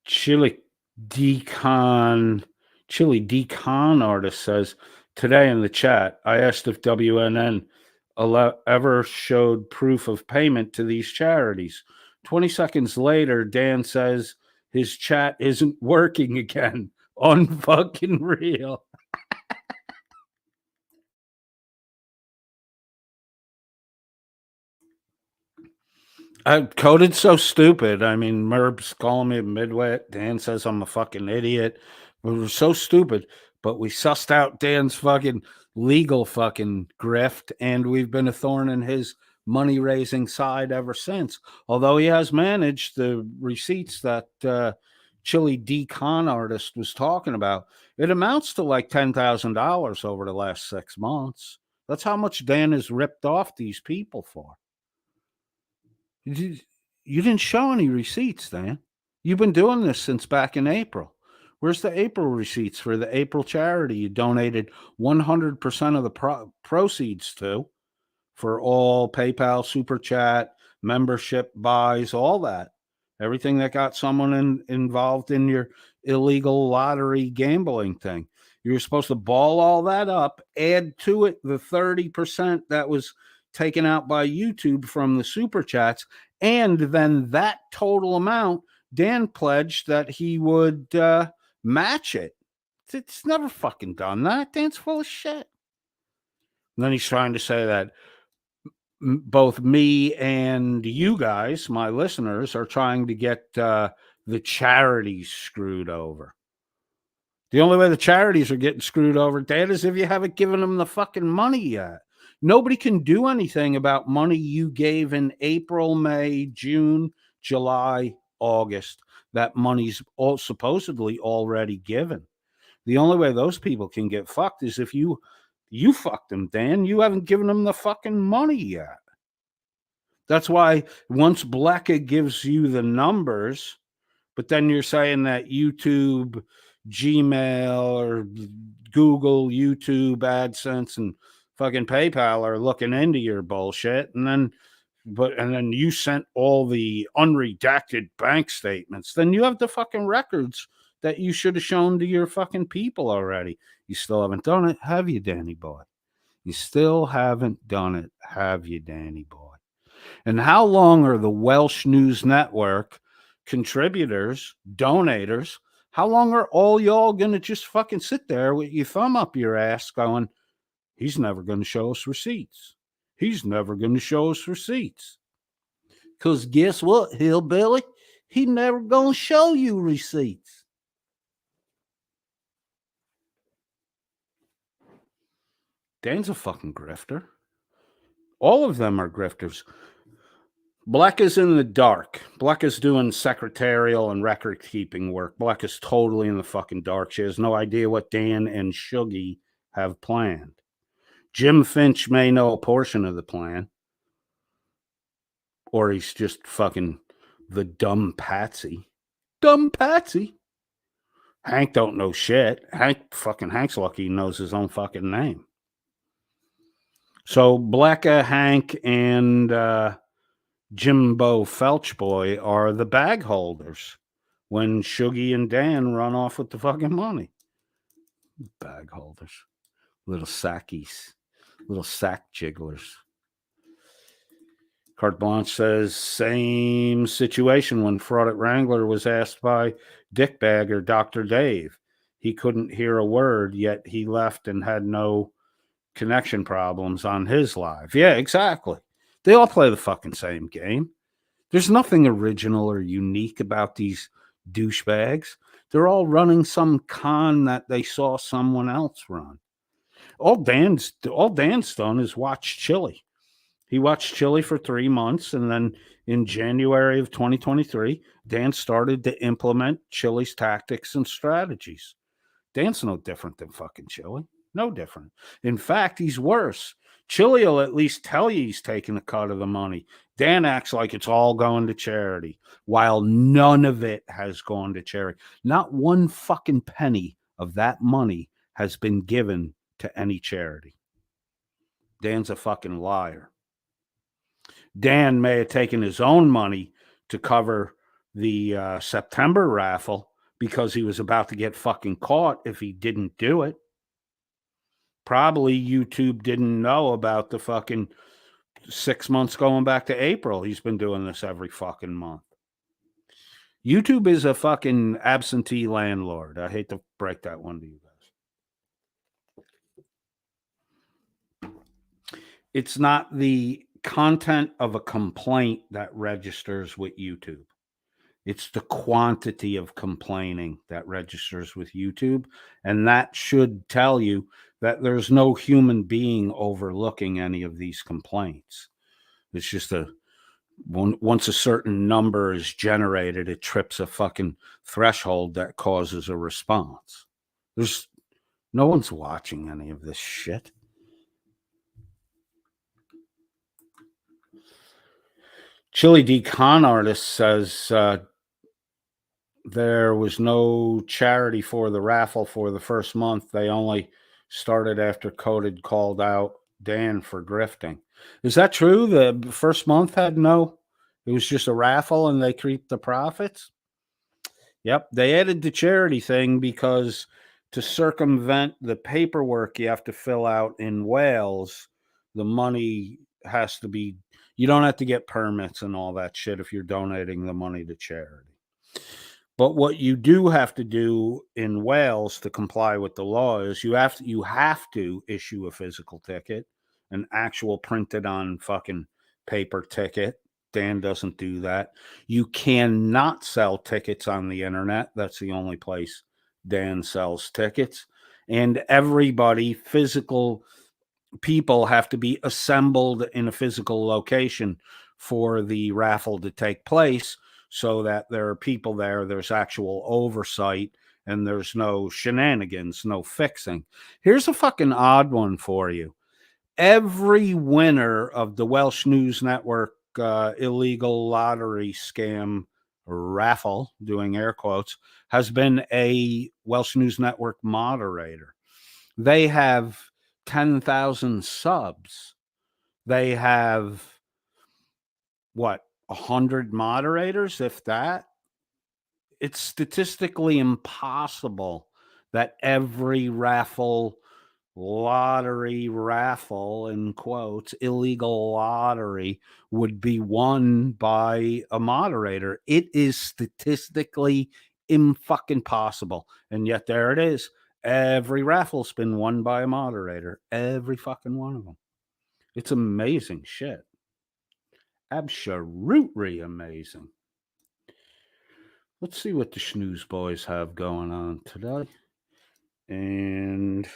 Chili Decon artist says, today in the chat, I asked if WNN ever showed proof of payment to these charities. 20 seconds later, Dan says his chat isn't working again. Unfucking real. Coded so stupid. I mean, Merb's calling me a midwit. Dan says I'm a fucking idiot. We were so stupid, but we sussed out Dan's fucking legal fucking grift, and we've been a thorn in his money-raising side ever since. Although he has managed the receipts that Chili Decon artist was talking about, it amounts to like $10,000 over the last 6 months. That's how much Dan has ripped off these people for. You didn't show any receipts, Dan. You've been doing this since back in April. Where's the April receipts for the April charity you donated 100% of the proceeds to for all PayPal, Super Chat, membership buys, all that? Everything that got someone involved in your illegal lottery gambling thing. You were supposed to ball all that up, add to it the 30% that was taken out by YouTube from the Super Chats, and then that total amount, Dan pledged that he would match it. It's never fucking done that. Dan's full of shit. And then he's trying to say that both me and you guys, my listeners, are trying to get the charities screwed over. The only way the charities are getting screwed over, Dan, is if you haven't given them the fucking money yet. Nobody can do anything about money you gave in April, May, June, July, August. That money's all supposedly already given. The only way those people can get fucked is if you fucked them, Dan. You haven't given them the fucking money yet. That's why once Blecka gives you the numbers, but then you're saying that YouTube, Gmail, or Google, YouTube, AdSense, and fucking PayPal are looking into your bullshit, and then you sent all the unredacted bank statements, then you have the fucking records that you should have shown to your fucking people already. You still haven't done it, have you, Danny boy? You still haven't done it, have you, Danny boy? And how long are the Welsh News Network contributors, donators, how long are all y'all gonna just fucking sit there with your thumb up your ass going, he's never going to show us receipts. He's never going to show us receipts. Because guess what, hillbilly? He never going to show you receipts. Dan's a fucking grifter. All of them are grifters. Black is in the dark. Black is doing secretarial and record keeping work. Black is totally in the fucking dark. She has no idea what Dan and Shuggy have planned. Jim Finch may know a portion of the plan, or he's just fucking the dumb patsy. Dumb patsy. Hank don't know shit. Hank's lucky he knows his own fucking name. So Blecka, Hank, and Jimbo Felchboy are the bag holders when Shuggy and Dan run off with the fucking money. Bag holders. Little sackies. Little sack jigglers. Carte Blanche says, same situation when Fraud at Wrangler was asked by Dickbag or Dr. Dave. he couldn't hear a word, yet he left and had no connection problems on his live. Yeah, exactly. They all play the fucking same game. There's nothing original or unique about these douchebags. They're all running some con that they saw someone else run. All Dan's done is watch Chili. He watched Chili for 3 months, and then in January of 2023, Dan started to implement Chili's tactics and strategies. Dan's no different than fucking Chili. No different. In fact, he's worse. Chili will at least tell you he's taking a cut of the money. Dan acts like it's all going to charity, while none of it has gone to charity. Not one fucking penny of that money has been given to any charity. Dan's a fucking liar. Dan may have taken his own money to cover the September raffle because he was about to get fucking caught if he didn't do it. Probably YouTube didn't know about the fucking 6 months going back to April. He's been doing this every fucking month. YouTube is a fucking absentee landlord. I hate to break that one to you guys. It's not the content of a complaint that registers with YouTube. It's the quantity of complaining that registers with YouTube. And that should tell you that there's no human being overlooking any of these complaints. It's just once a certain number is generated, it trips a fucking threshold that causes a response. No one's watching any of this shit. Chili D Con Artist says there was no charity for the raffle for the first month. They only started after Coded called out Dan for grifting. Is that true? The first month had no, it was just a raffle and they creeped the profits? Yep, they added the charity thing because to circumvent the paperwork you have to fill out in Wales, the money has to be, you don't have to get permits and all that shit if you're donating the money to charity. But what you do have to do in Wales to comply with the law is you have to issue a physical ticket, an actual printed on fucking paper ticket. Dan doesn't do that. You cannot sell tickets on the internet. That's the only place Dan sells tickets. And everybody, physical people, have to be assembled in a physical location for the raffle to take place, so that there are people there, there's actual oversight, and there's no shenanigans, no fixing. Here's a fucking odd one for you. Every winner of the Welsh News Network illegal lottery scam raffle, doing air quotes, has been a Welsh News Network moderator. They have 10,000 subs. They have, what, 100 moderators, if that? It's statistically impossible that every lottery raffle, in quotes, illegal lottery, would be won by a moderator. It is statistically fucking possible. And yet there it is. Every raffle's been won by a moderator. Every fucking one of them. It's amazing shit. Absolutely amazing. Let's see what the Schnooze Boys have going on today. And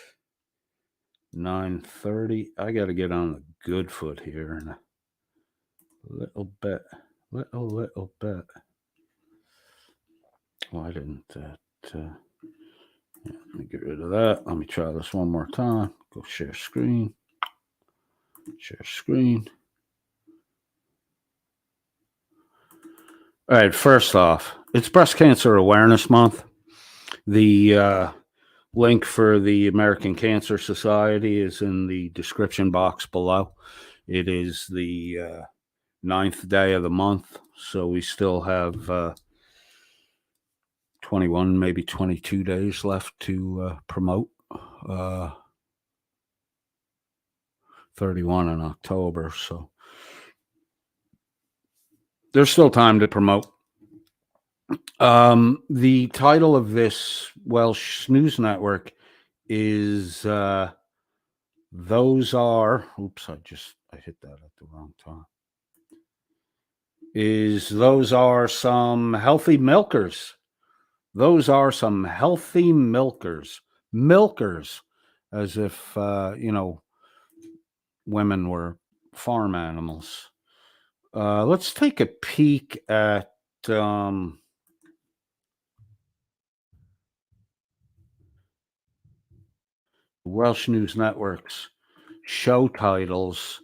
9:30. I got to get on the good foot here in a little bit. Little bit. Why didn't that? Let me get rid of that. Let me try this one more time. Go share screen. Share screen. All right, first off, it's Breast Cancer Awareness Month. The link for the American Cancer Society is in the description box below. It is the 9th day of the month, so we still have 21, maybe 22 days left to promote. 31 in October, so there's still time to promote. The title of this Welsh news network is those are oops, I hit that at the wrong time. Those are some healthy milkers. Those are some healthy milkers. Milkers, as if women were farm animals. Let's take a peek at Welsh News Network's show titles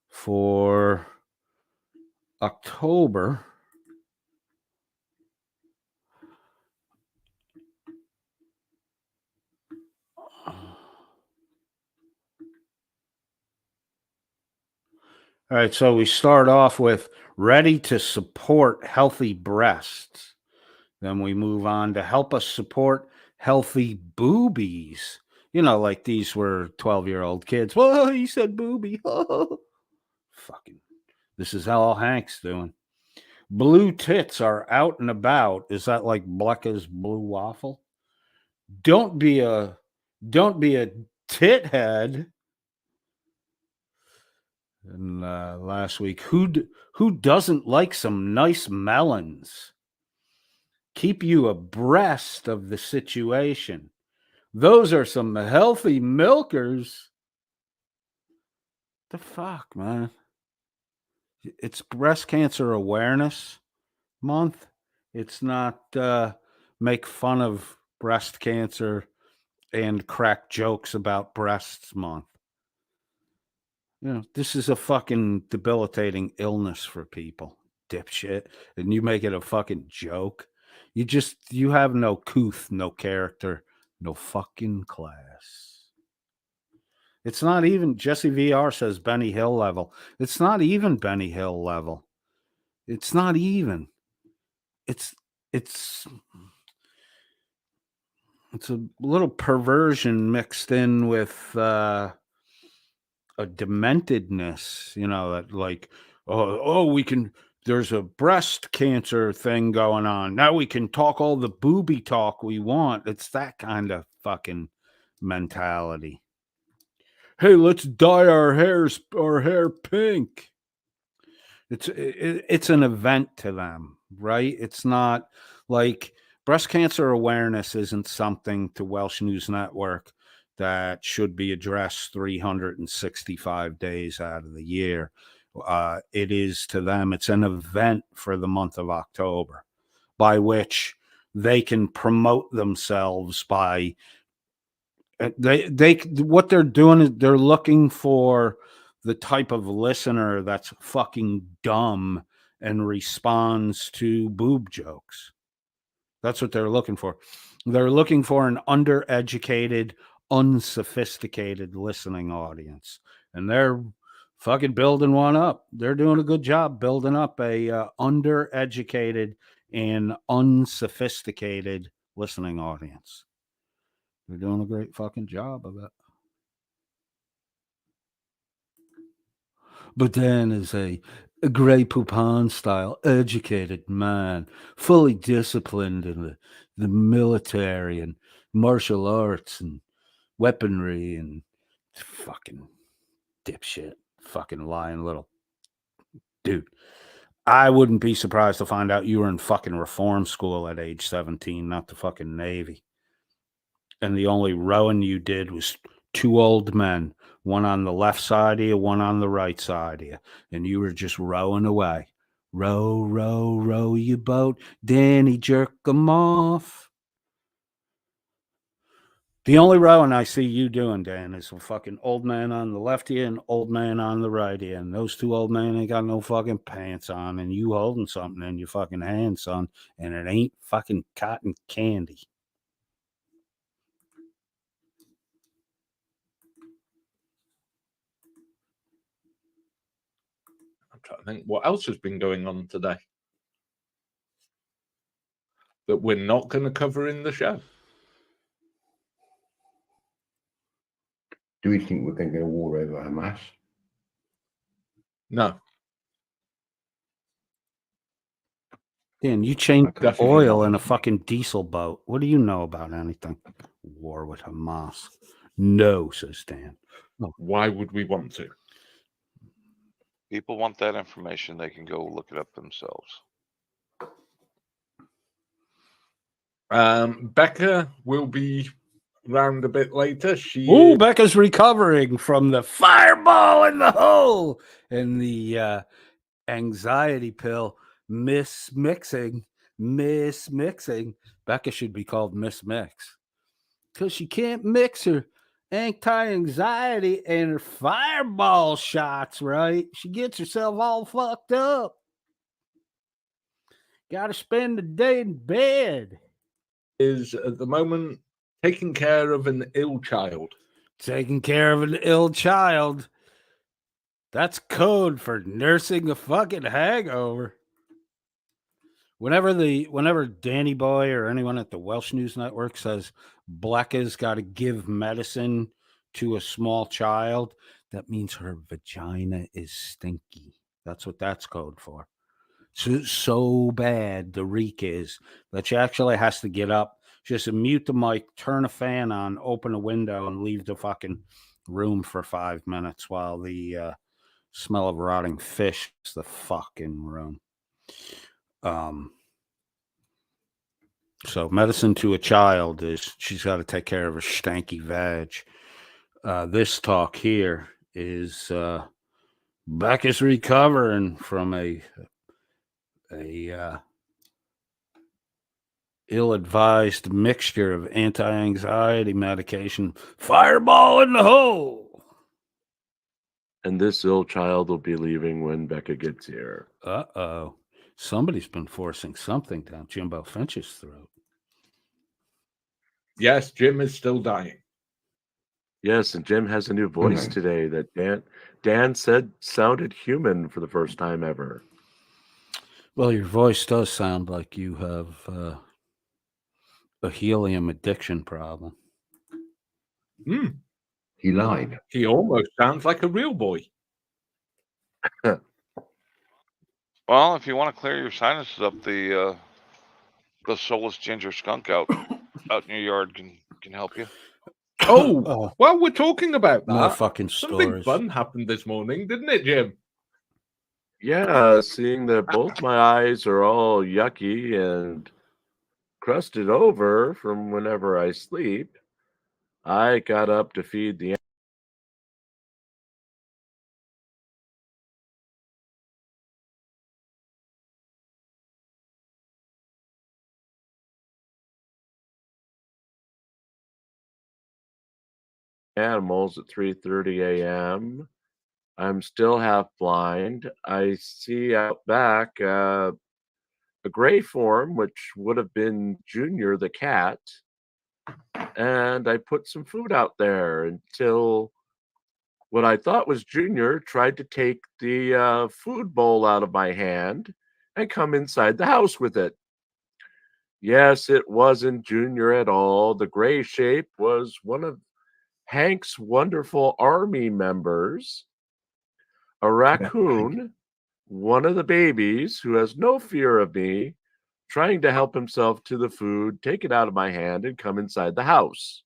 for October. All right, so we start off with ready to support healthy breasts. Then we move on to help us support healthy boobies. Like these were 12-year-old kids. Whoa, he said boobie. Fucking, this is how Hank's doing. Blue tits are out and about. Is that like Blecka's blue waffle? Don't be a tit head. And last week, who doesn't like some nice melons? Keep you abreast of the situation. Those are some healthy milkers. The fuck, man? It's Breast Cancer Awareness Month. It's not make fun of breast cancer and crack jokes about breasts month. This is a fucking debilitating illness for people, dipshit. And you make it a fucking joke. You have no couth, no character, no fucking class. It's not even, Jesse VR says Benny Hill level. It's not even Benny Hill level. It's not even. It's a little perversion mixed in with a dementedness, that like, we can, there's a breast cancer thing going on. Now we can talk all the booby talk we want. It's that kind of fucking mentality. Hey, let's dye our hair pink. It's an event to them, right? It's not like breast cancer awareness isn't something to Welsh News Network that should be addressed 365 days out of the year. It is to them, it's an event for the month of October by which they can promote themselves by what they're doing is they're looking for the type of listener that's fucking dumb and responds to boob jokes. That's what they're looking for. They're looking for an undereducated, unsophisticated listening audience, and they're fucking building one up. They're doing a good job building up a undereducated and unsophisticated listening audience. They're doing a great fucking job of it. But Dan is a Grey Poupon style, educated man, fully disciplined in the military and martial arts and weaponry and fucking dipshit, fucking lying little dude. I wouldn't be surprised to find out you were in fucking reform school at age 17, not the fucking Navy. And the only rowing you did was two old men, one on the left side of you, one on the right side of you. And you were just rowing away. Row, row, row your boat. Danny, jerk 'em off. The only rowing I see you doing, Dan, is a fucking old man on the left of you and old man on the right of you. And those two old men ain't got no fucking pants on. And you holding something in your fucking hand, son. And it ain't fucking cotton candy. I'm trying to think what else has been going on today that we're not going to cover in the show. Do we think we're going to get a war over Hamas? No. Dan, you changed the Definitely oil not. in a fucking diesel boat. What do you know about anything? War with Hamas. No, says Dan. Why would we want to? People want that information, they can go look it up themselves. Becca will be round a bit later. She Oh, Becca's recovering from the fireball in the hole and the anxiety pill mismixing. Becca should be called Miss Mix because she can't mix her anti-anxiety and her fireball shots right. She gets herself all fucked up. Gotta spend the day in bed. is at the moment taking care of an ill child. Taking care of an ill child. That's code for nursing a fucking hangover. Whenever Danny Boy or anyone at the Welsh News Network says Becca's got to give medicine to a small child, that means her vagina is stinky. That's what that's code for. So bad the reek is that she actually has to get up, just mute the mic, turn a fan on, open a window, and leave the fucking room for 5 minutes while the smell of rotting fish is the fucking room. So medicine to a child is she's got to take care of her stanky vag. This talk here is Becca's recovering from a ill-advised mixture of anti-anxiety medication. Fireball in the hole. And this ill child will be leaving when Becca gets here. Uh-oh. Somebody's been forcing something down Jimbo Finch's throat. Yes, Jim is still dying. Yes, and Jim has a new voice today that Dan said sounded human for the first time ever. Well, your voice does sound like you have a helium addiction problem. He lied. He almost sounds like a real boy. Well, if you want to clear your sinuses up, the soulless ginger skunk out in your yard can help you. Oh, well, we're talking about that. More fucking Something stories. fun happened this morning, didn't it, Jim? Yeah, seeing that both my eyes are all yucky and crusted over from whenever I sleep, I got up to feed the animals at 3:30 a.m. I'm still half blind. I see out back a gray form, which would have been Junior the cat. And I put some food out there until what I thought was Junior tried to take the food bowl out of my hand and come inside the house with it. Yes, it wasn't Junior at all. The gray shape was one of Hank's wonderful army members, a raccoon, one of the babies who has no fear of me, trying to help himself to the food, take it out of my hand, and come inside the house.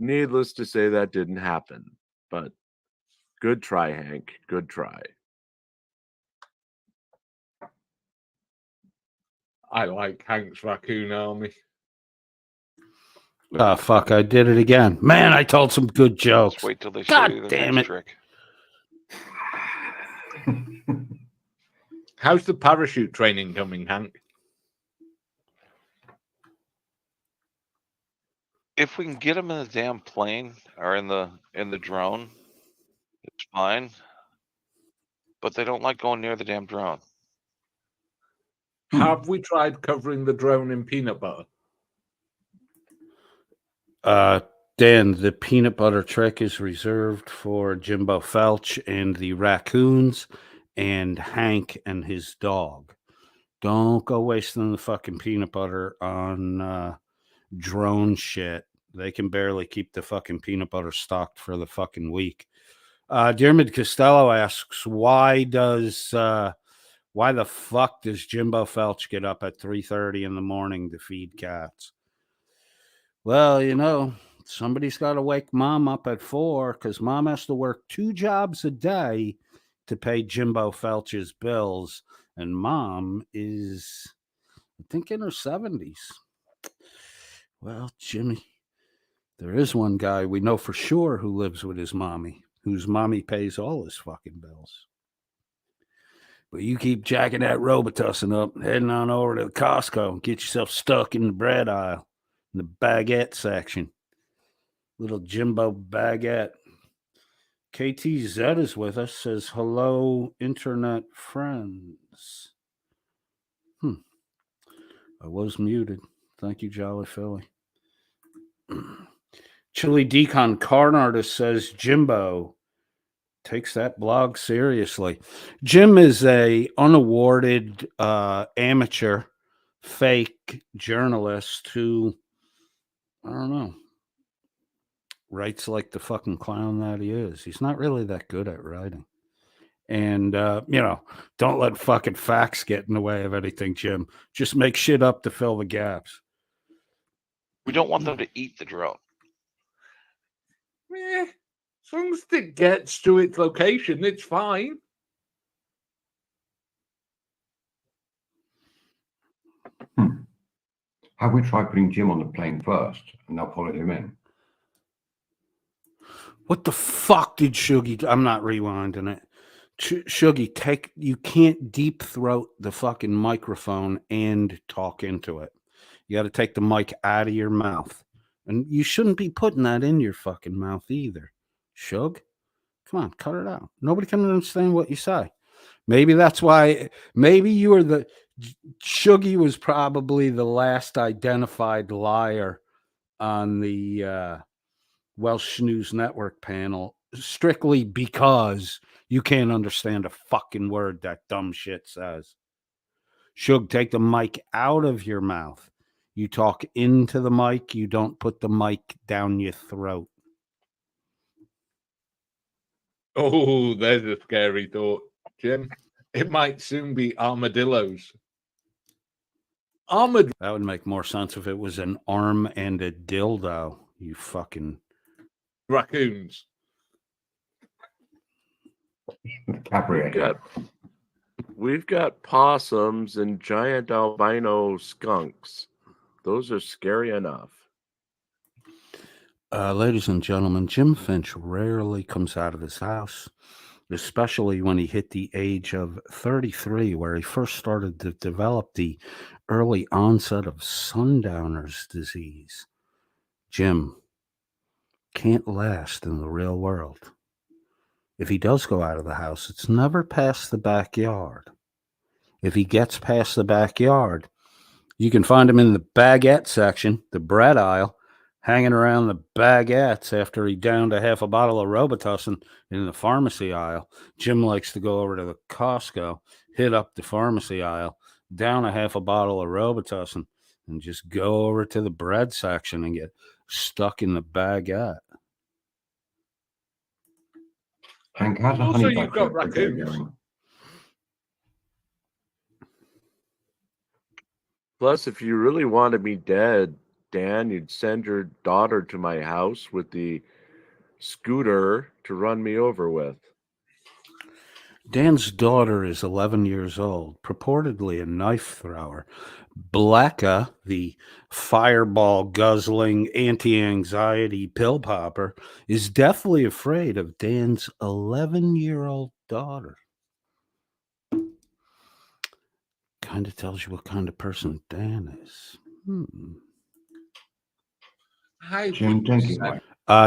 needless to say, that didn't happen. But good try, Hank. Good try. I like Hank's Raccoon Army. Oh, fuck, I did it again. Man, I told some good Let's jokes. wait till they show God you the damn next it. trick. How's the parachute training coming, Hank? If we can get them in the damn plane or in the drone, it's fine. But they don't like going near the damn drone. Have we tried covering the drone in peanut butter? Dan, the peanut butter trick is reserved for Jimbo Felch and the raccoons and Hank and his dog. Don't go wasting the fucking peanut butter on drone shit. They can barely keep the fucking peanut butter stocked for the fucking week. Diarmid Costello asks, why the fuck does Jimbo Felch get up at 3:30 in the morning to feed cats? Well, you know, somebody's got to wake mom up at 4 because mom has to work 2 jobs a day to pay Jimbo Felch's bills. And mom is, I think, in her 70s. Well, Jimmy, there is one guy we know for sure who lives with his mommy, whose mommy pays all his fucking bills. But you keep jacking that Robitussin up, heading on over to the Costco and get yourself stuck in the bread aisle, in the baguette section. Little Jimbo baguette. KTZ is with us, says, hello, internet friends. I was muted. Thank you, Jolly Philly. Chili Decon Card Artist says, Jimbo takes that blog seriously. Jim is a unawarded amateur fake journalist who, I don't know, writes like the fucking clown that he is. He's not really that good at writing. And, you know, don't let fucking facts get in the way of anything, Jim. Just make shit up to fill the gaps. We don't want them to eat the drone. As long as it gets to its location, it's fine. Have we tried putting Jim on the plane first and they'll follow him in? What the fuck did Shuggy do? I'm not rewinding it. Shuggy, you can't deep throat the fucking microphone and talk into it. You got to take the mic out of your mouth. And you shouldn't be putting that in your fucking mouth either. Shug, come on, cut it out. Nobody can understand what you say. Maybe that's why, maybe you were Shuggy was probably the last identified liar on the Welsh News Network panel, strictly because you can't understand a fucking word that dumb shit says. Shug, take the mic out of your mouth. You talk into the mic. You don't put the mic down your throat. Oh, there's a scary thought, Jim. It might soon be armadillos. That would make more sense if it was an arm and a dildo, you fucking... raccoons. We've got possums and giant albino skunks. Those are scary enough. Ladies and gentlemen, Jim Finch rarely comes out of his house, especially when he hit the age of 33, where he first started to develop the early onset of sundowner's disease. Jim can't last in the real world. If he does go out of the house, it's never past the backyard. If he gets past the backyard, you can find him in the baguette section, the bread aisle, hanging around the baguettes after he downed a half a bottle of Robitussin in the pharmacy aisle. Jim likes to go over to the Costco, hit up the pharmacy aisle, down a half a bottle of Robitussin, and just go over to the bread section and get stuck in the baguette. Hank, how's the Also, honey you've got badger raccoons. going? Plus, if you really wanted me dead, Dan, you'd send your daughter to my house with the scooter to run me over with. Dan's daughter is 11 years old, purportedly a knife thrower. Blacka, the fireball guzzling anti-anxiety pill popper, is deathly afraid of Dan's 11-year-old daughter. Kind of tells you what kind of person Dan is. How Jim, would thank you you. say-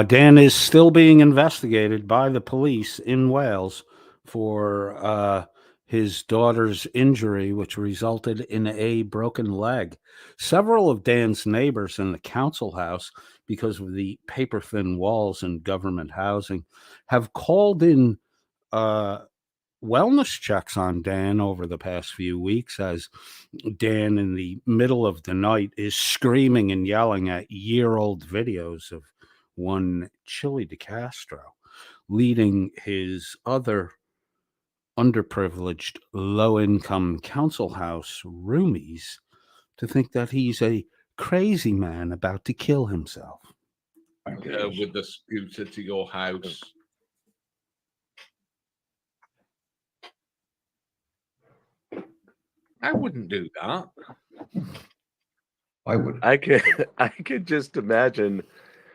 Dan is still being investigated by the police in Wales for his daughter's injury, which resulted in a broken leg. Several of Dan's neighbors in the council house, because of the paper-thin walls in government housing, have called in wellness checks on Dan over the past few weeks, as Dan in the middle of the night is screaming and yelling at year-old videos of one Chili DeCastro, leading his other underprivileged low-income council house roomies to think that he's a crazy man about to kill himself. with the scooter to your house? I wouldn't do that. I would. I could just imagine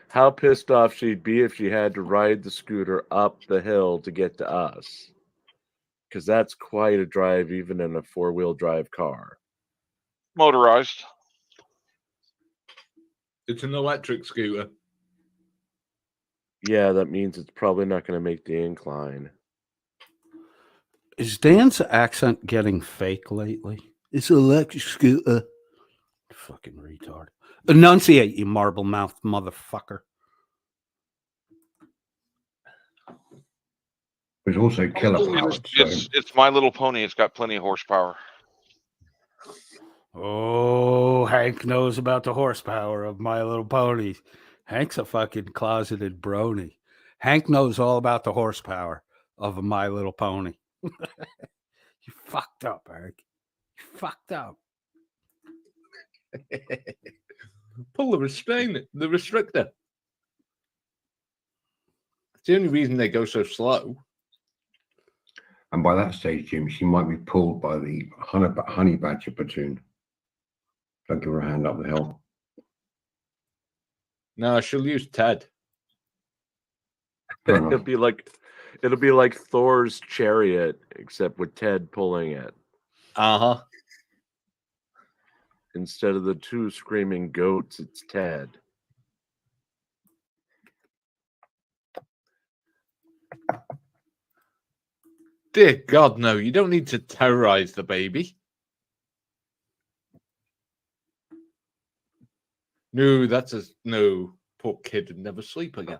how pissed off she'd be if she had to ride the scooter up the hill to get to us. Because that's quite a drive, even in a four-wheel drive car. Motorized. It's an electric scooter. Yeah, that means it's probably not going to make the incline. Is Dan's accent getting fake lately? It's electric scooter. Fucking retard. Enunciate, you marble-mouthed motherfucker. There's also killer powered. So It's My Little Pony. It's got plenty of horsepower. Oh, Hank knows about the horsepower of My Little Pony. Hank's a fucking closeted brony. Hank knows all about the horsepower of a My Little Pony. You fucked up, Hank. You fucked up. Pull the restrictor. It's the only reason they go so slow. and by that stage, Jim, she might be pulled by the honey badger platoon. Don't give her a hand up the hill. No, she'll use Ted. Fair It'll enough. be like Thor's chariot, except with Ted pulling it. Uh-huh. Instead of the two screaming goats, it's Ted. Dear God, no, you don't need to terrorize the baby. No, no, poor kid would never sleep again.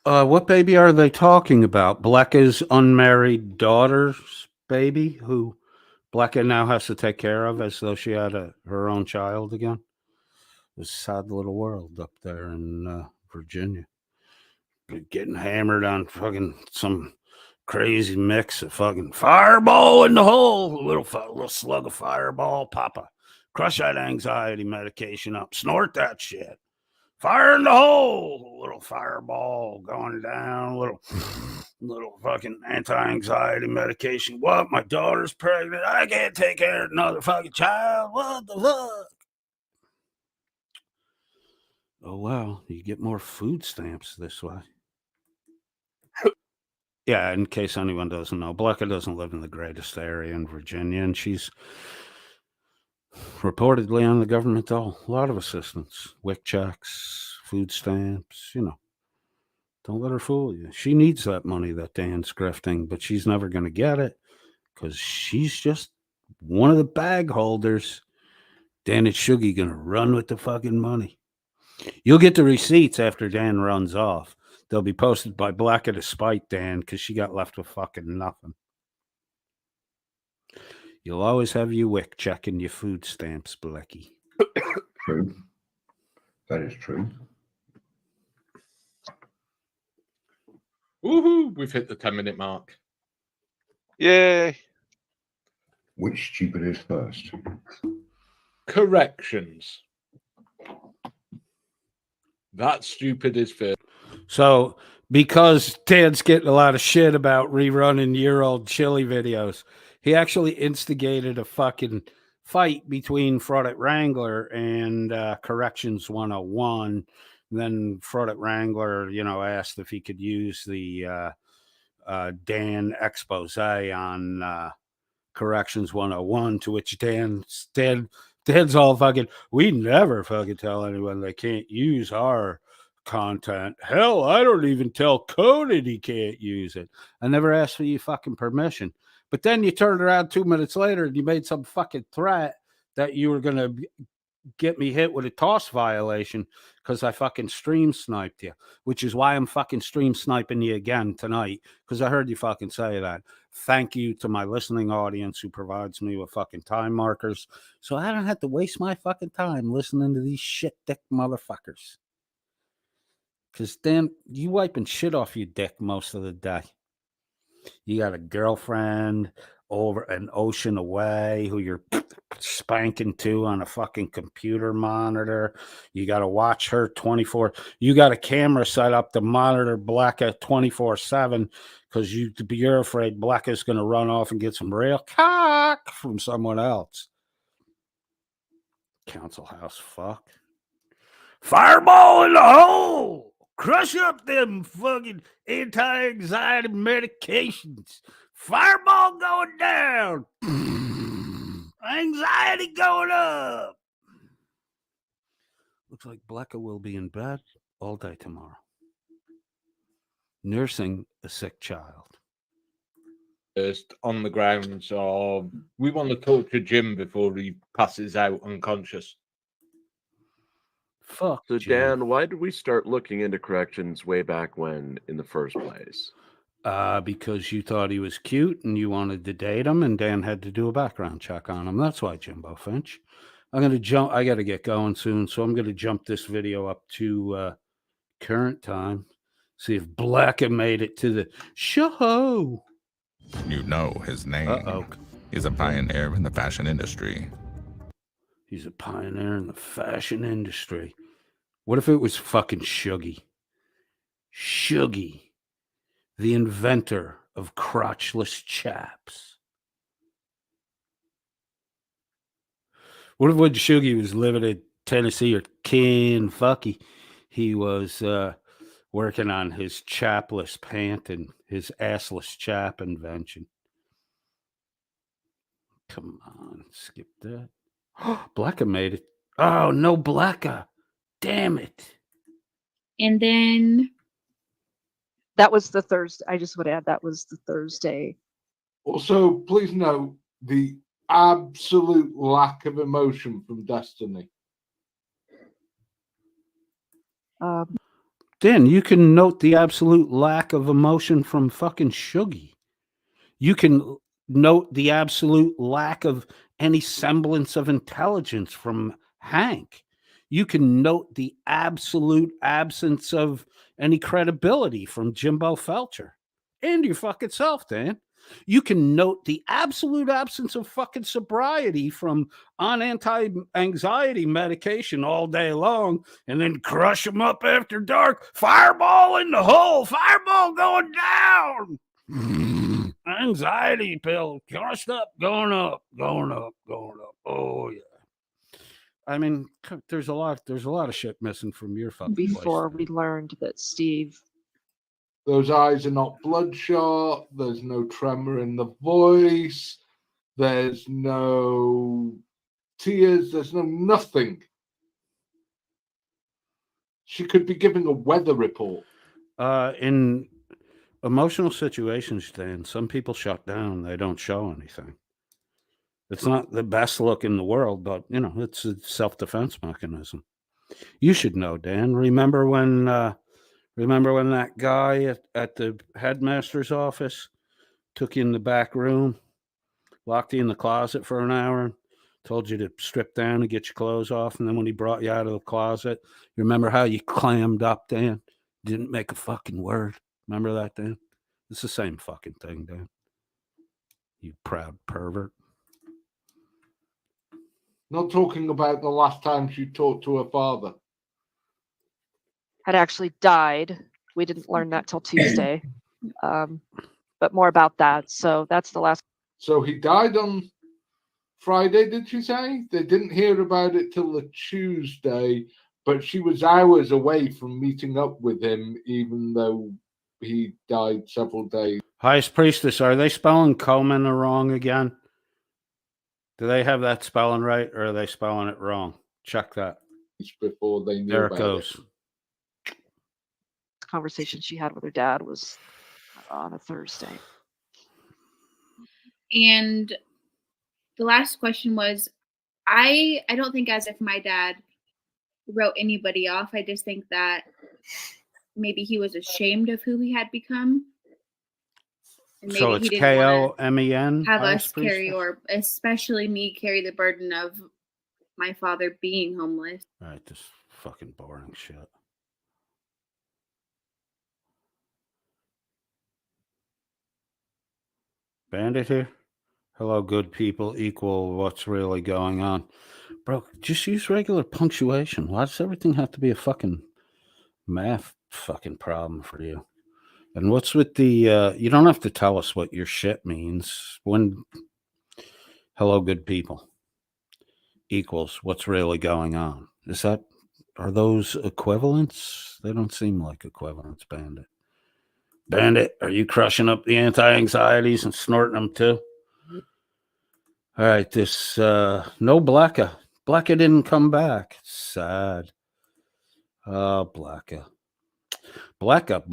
What baby are they talking about? Blecka's unmarried daughter's baby, who Blecka now has to take care of as though she had her own child again. It's a sad little world up there in Virginia. Getting hammered on fucking some crazy mix of fucking Fireball in the hole. Little slug of Fireball, Papa. Crush that anxiety medication up. Snort that shit. Fire in the hole. Little Fireball going down. Little fucking anti-anxiety medication. What? My daughter's pregnant. I can't take care of another fucking child. What the fuck? Oh, well, you get more food stamps this way. Yeah, in case anyone doesn't know, Blecka doesn't live in the greatest area in Virginia, and she's reportedly on the government dole. A lot of assistance, WIC checks, food stamps, Don't let her fool you. She needs that money that Dan's grifting, but she's never going to get it because she's just one of the bag holders. Dan and Shuggy going to run with the fucking money. You'll get the receipts after Dan runs off. They'll be posted by Blacka to spite Dan because she got left with fucking nothing. You'll always have your WIC check and your food stamps, Blecky. True. That is true. Woohoo! We've hit the 10-minute mark. Yay! Which stupid is first? Corrections. That stupid is fair. So, because Dan's getting a lot of shit about rerunning year-old chili videos, he actually instigated a fucking fight between Fraudit Wrangler and Corrections 101. And then Fraudit Wrangler, asked if he could use the Dan expose on Corrections 101, to which Dan's all fucking, we never fucking tell anyone they can't use our content. Hell, I don't even tell Conan he can't use it. I never asked for your fucking permission. But then you turned around 2 minutes later and you made some fucking threat that you were going to get me hit with a toss violation because I fucking stream sniped you, which is why I'm fucking stream sniping you again tonight, because I heard you fucking say that. Thank you to my listening audience who provides me with fucking time markers, so I don't have to waste my fucking time listening to these shit dick motherfuckers. Because Dan, you wiping shit off your dick most of the day. You got a girlfriend over an ocean away who you're spanking to on a fucking computer monitor. You got to watch her 24. You got a camera set up to monitor Blacka 24/7 because you're afraid Blacka's going to run off and get some real cock from someone else. Council house fuck. Fireball in the hole. Crush up them fucking anti-anxiety medications. Fireball going down. Anxiety going up. Looks like Blacka will be in bed all day tomorrow, nursing a sick child. Just on the grounds of, we want to talk to Jim before he passes out unconscious. Fuck. So, Jim. Dan, why did we start looking into corrections way back when in the first place? Because you thought he was cute and you wanted to date him, and Dan had to do a background check on him. That's why, Jimbo Finch. I'm going to jump. I got to get going soon, so I'm going to jump this video up to current time. See if Blacka made it to the show. You know his name. He's a pioneer in the fashion industry. He's a pioneer in the fashion industry. What if it was fucking Shuggy? Shuggy, the inventor of crotchless chaps. What if when Shuggy was living in Tennessee or Kentucky, he was working on his chapless pant and his assless chap invention? Come on, skip that. Blacka made it. Oh, no Blacka. Damn it. And then that was the Thursday. I just would add that was the Thursday. Also, please note the absolute lack of emotion from Destiny. Dan, you can note the absolute lack of emotion from fucking Shuggy. You can note the absolute lack of any semblance of intelligence from Hank. You can note the absolute absence of any credibility from Jimbo Felcher and your fucking self, Dan. You can note the absolute absence of fucking sobriety from on anti-anxiety medication all day long and then crush them up after dark. Fireball in the hole. Fireball going down. Anxiety pill, crushed up, going up, going up, going up. Oh yeah. I mean, there's a lot of shit missing from your fucking Before place. we learned that Steve. Those eyes are not bloodshot. There's no tremor in the voice. There's no tears. There's no nothing. She could be giving a weather report. In emotional situations, Dan, some people shut down. They don't show anything. It's not the best look in the world, but, it's a self-defense mechanism. You should know, Dan. Remember when that guy at the headmaster's office took you in the back room, locked you in the closet for an hour, told you to strip down and get your clothes off, and then when he brought you out of the closet, you remember how you clammed up, Dan? Didn't make a fucking word. Remember that, Dan? It's the same fucking thing, Dan. You proud pervert. Not talking about the last time she talked to her father. Had actually died. We didn't learn that till Tuesday. But more about that. So that's the last. So he died on Friday, did you say? They didn't hear about it till the Tuesday, but she was hours away from meeting up with him, even though he died several days. Highest Priestess, are they spelling Coleman wrong again? Do they have that spelling right, or are they spelling it wrong? Check that. Before they knew There it about goes. Conversation she had with her dad was on a Thursday. And the last question was, I don't think as if my dad wrote anybody off. I just think that maybe he was ashamed of who he had become. And maybe So it's he didn't want K-O-M-E-N? to have Highest us carry, Priestess? or especially me, carry the burden of my father being homeless. All right, this fucking boring shit. Bandit here? Hello, good people equal what's really going on. Bro, just use regular punctuation. Why does everything have to be a fucking math fucking problem for you? And what's with the, you don't have to tell us what your shit means. When, hello, good people equals what's really going on. Is that, are those equivalents? They don't seem like equivalents, Bandit. Bandit, are you crushing up the anti-anxieties and snorting them too? All right, this, no Blacka. Blacka didn't come back. Sad. Oh, Blacka. Blacka.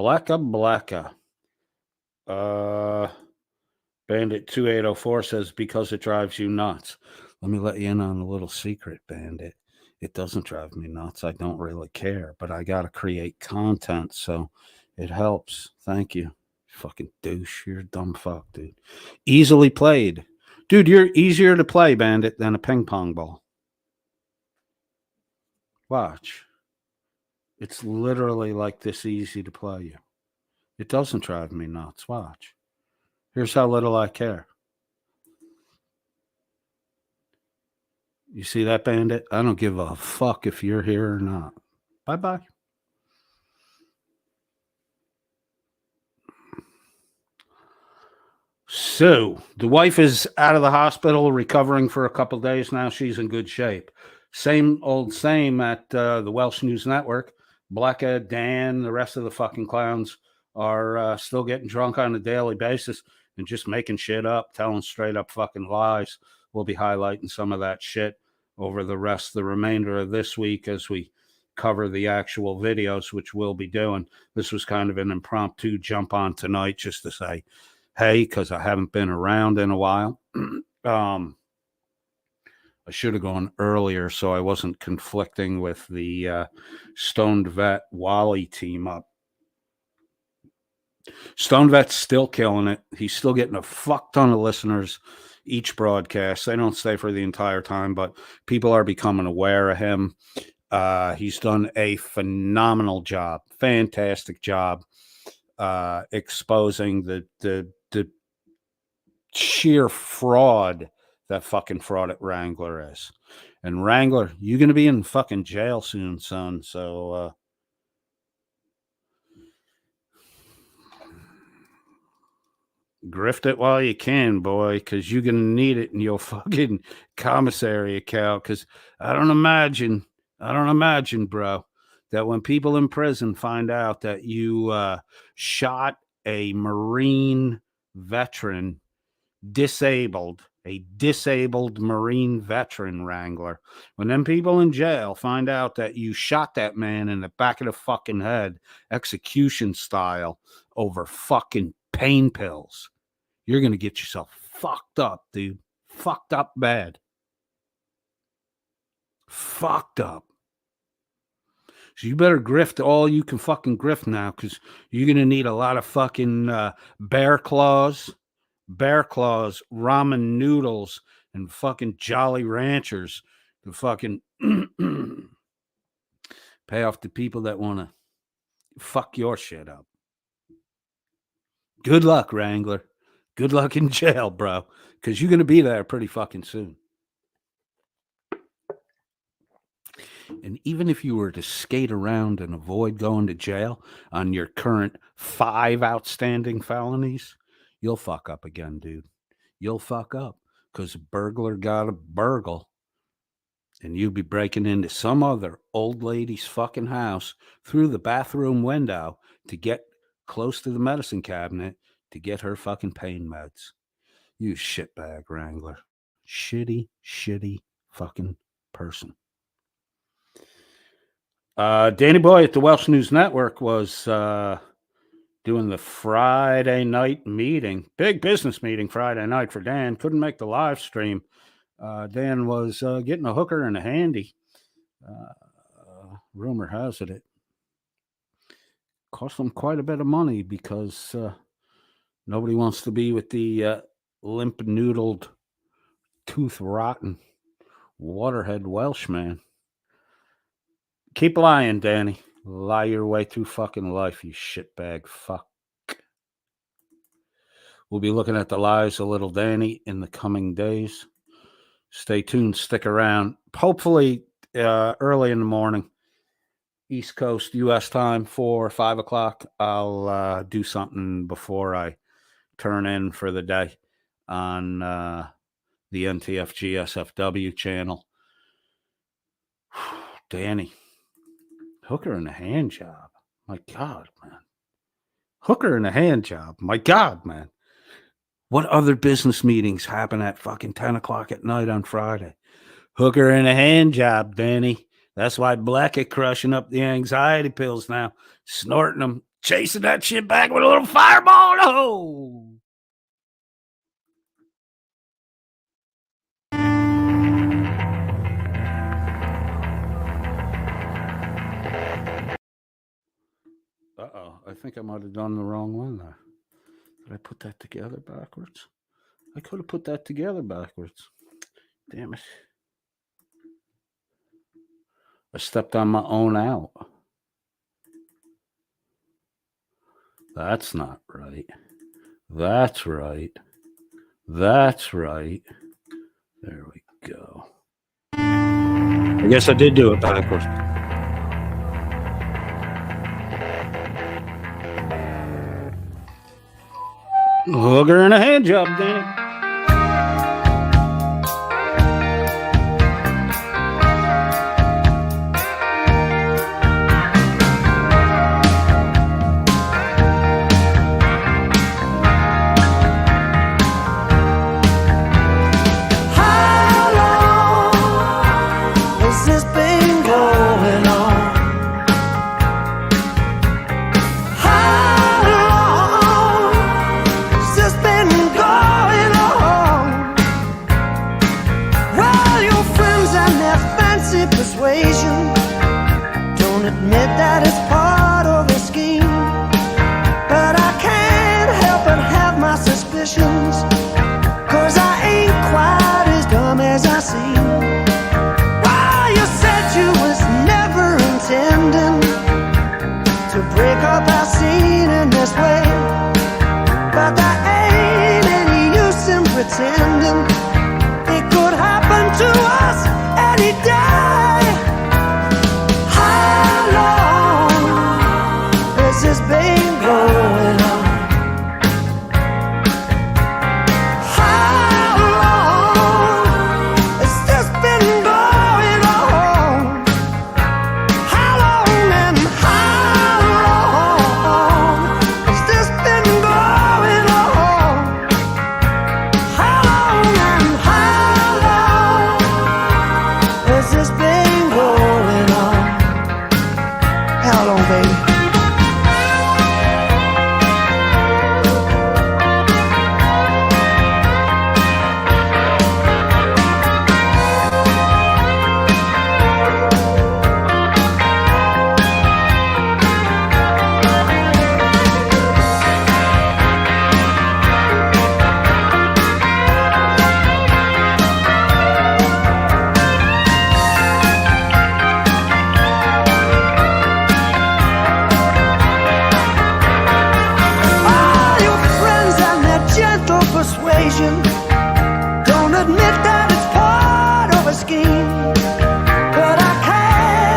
Bandit 2804 says, because it drives you nuts. Let me let you in on a little secret, Bandit. It doesn't drive me nuts. I don't really care, but I got to create content, so it helps. Thank you. Fucking douche. You're a dumb fuck, dude. Easily played. Dude, you're easier to play, Bandit, than a ping pong ball. Watch. It's literally like this easy to play you. It doesn't drive me nuts. Watch. Here's how little I care. You see that, Bandit? I don't give a fuck if you're here or not. Bye-bye. So, the wife is out of the hospital, recovering for a couple days now. She's in good shape. Same old same at the Welsh News Network. Blacka, Dan, the rest of the fucking clowns are still getting drunk on a daily basis and just making shit up, telling straight up fucking lies. We'll be highlighting some of that shit over the remainder of this week as we cover the actual videos, which we'll be doing. This was kind of an impromptu jump on tonight just to say, hey, because I haven't been around in a while. I should have gone earlier so I wasn't conflicting with the Stoned Vet Wally team up. Stone Vet's still killing it. He's still getting a fuck ton of listeners each broadcast. They don't stay for the entire time, but people are becoming aware of him. He's done a phenomenal job, fantastic job, exposing the sheer fraud that fucking fraud at Wrangler is. And Wrangler, you're going to be in fucking jail soon, son. So, grift it while you can, boy, because you're going to need it in your fucking commissary account. Because I don't imagine, bro, that when people in prison find out that you shot a Marine veteran, a disabled Marine veteran, Wrangler, when them people in jail find out that you shot that man in the back of the fucking head, execution style, over fucking pain pills, you're going to get yourself fucked up, dude. Fucked up bad. Fucked up. So you better grift all you can fucking grift now, because you're going to need a lot of fucking bear claws, ramen noodles, and fucking Jolly Ranchers to fucking pay off the people that want to fuck your shit up. Good luck, Wrangler. Good luck in jail, bro, because you're going to be there pretty fucking soon. And even if you were to skate around and avoid going to jail on your current 5 outstanding felonies, you'll fuck up again, dude. You'll fuck up because a burglar got a burgle and you'd be breaking into some other old lady's fucking house through the bathroom window to get close to the medicine cabinet to get her fucking pain meds. You shitbag wrangler. Shitty fucking person. Danny Boy at the Welsh News Network was doing the Friday night meeting, big business meeting Friday night for Dan. Couldn't make the live stream. Dan was getting a hooker and a handy. Rumor has it cost him quite a bit of money because nobody wants to be with the limp-noodled, tooth-rotten, waterhead Welshman. Keep lying, Danny. Lie your way through fucking life, you shitbag fuck. We'll be looking at the lives of little Danny in the coming days. Stay tuned. Stick around. Hopefully early in the morning, East Coast, U.S. time, 4 or 5 o'clock, I'll do something before I turn in for the day on the NTFG SFW channel. Danny. Hooker and a hand job. My God, man. Hooker and a hand job. My God, man. What other business meetings happen at fucking 10 o'clock at night on Friday? Hooker and a hand job, Danny. That's why Blackett crushing up the anxiety pills now. Snorting them. Chasing that shit back with a little fireball in the hole. Uh-oh, I think I might have done the wrong one there. Did I put that together backwards? I could have put that together backwards. Damn it. I stepped on my own out. That's not right. That's right. That's right. There we go. I guess I did do it backwards. Hooker and a hand job, Danny. How long has this been going on? How long has this been going on? Well, your friends and their fancy persuasion don't admit that it's part of a scheme. But I can't help but have my suspicions, 'cause I ain't quite as dumb as I seem. Well, you said you was never intending to break up our scene in this way, but there ain't any use in pretending. It could happen to us any day. How long has this been going on? How long has this been going on? How long and how long has this been going on? How long and how long has this been going on? How long, baby? All your friends and their gentle persuasion don't admit that it's part of a scheme. But I can't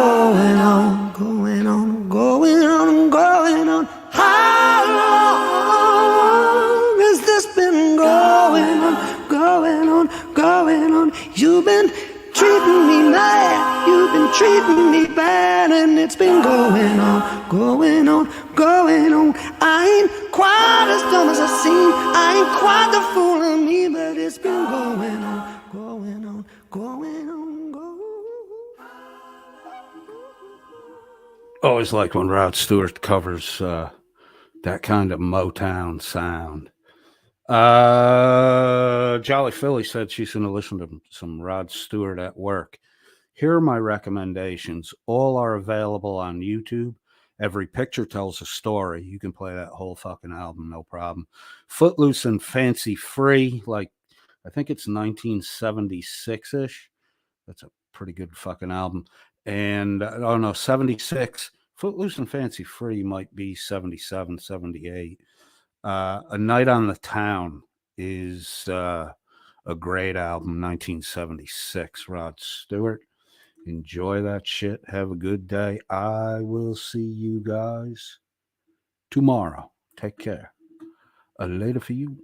going on, going on, going on, going on. How long has this been going on, going on, going on? You've been treating me mad, you've been treating me bad, and it's been going on, going on, going on. I ain't quite as dumb as I seem, I ain't quite the fool of me, but it's been going on, going on, going on, going on. Always like when Rod Stewart covers that kind of Motown sound. Jolly Philly said she's going to listen to some Rod Stewart at work. Here are my recommendations. All are available on YouTube. Every picture tells a story. You can play that whole fucking album, no problem. Footloose and Fancy Free, like I think it's 1976-ish. That's a pretty good fucking album. And I don't know, 76. Footloose and Fancy Free might be 77, 78. A Night on the Town is a great album, 1976, Rod Stewart. Enjoy that shit. Have a good day. I will see you guys tomorrow. Take care. Later for you.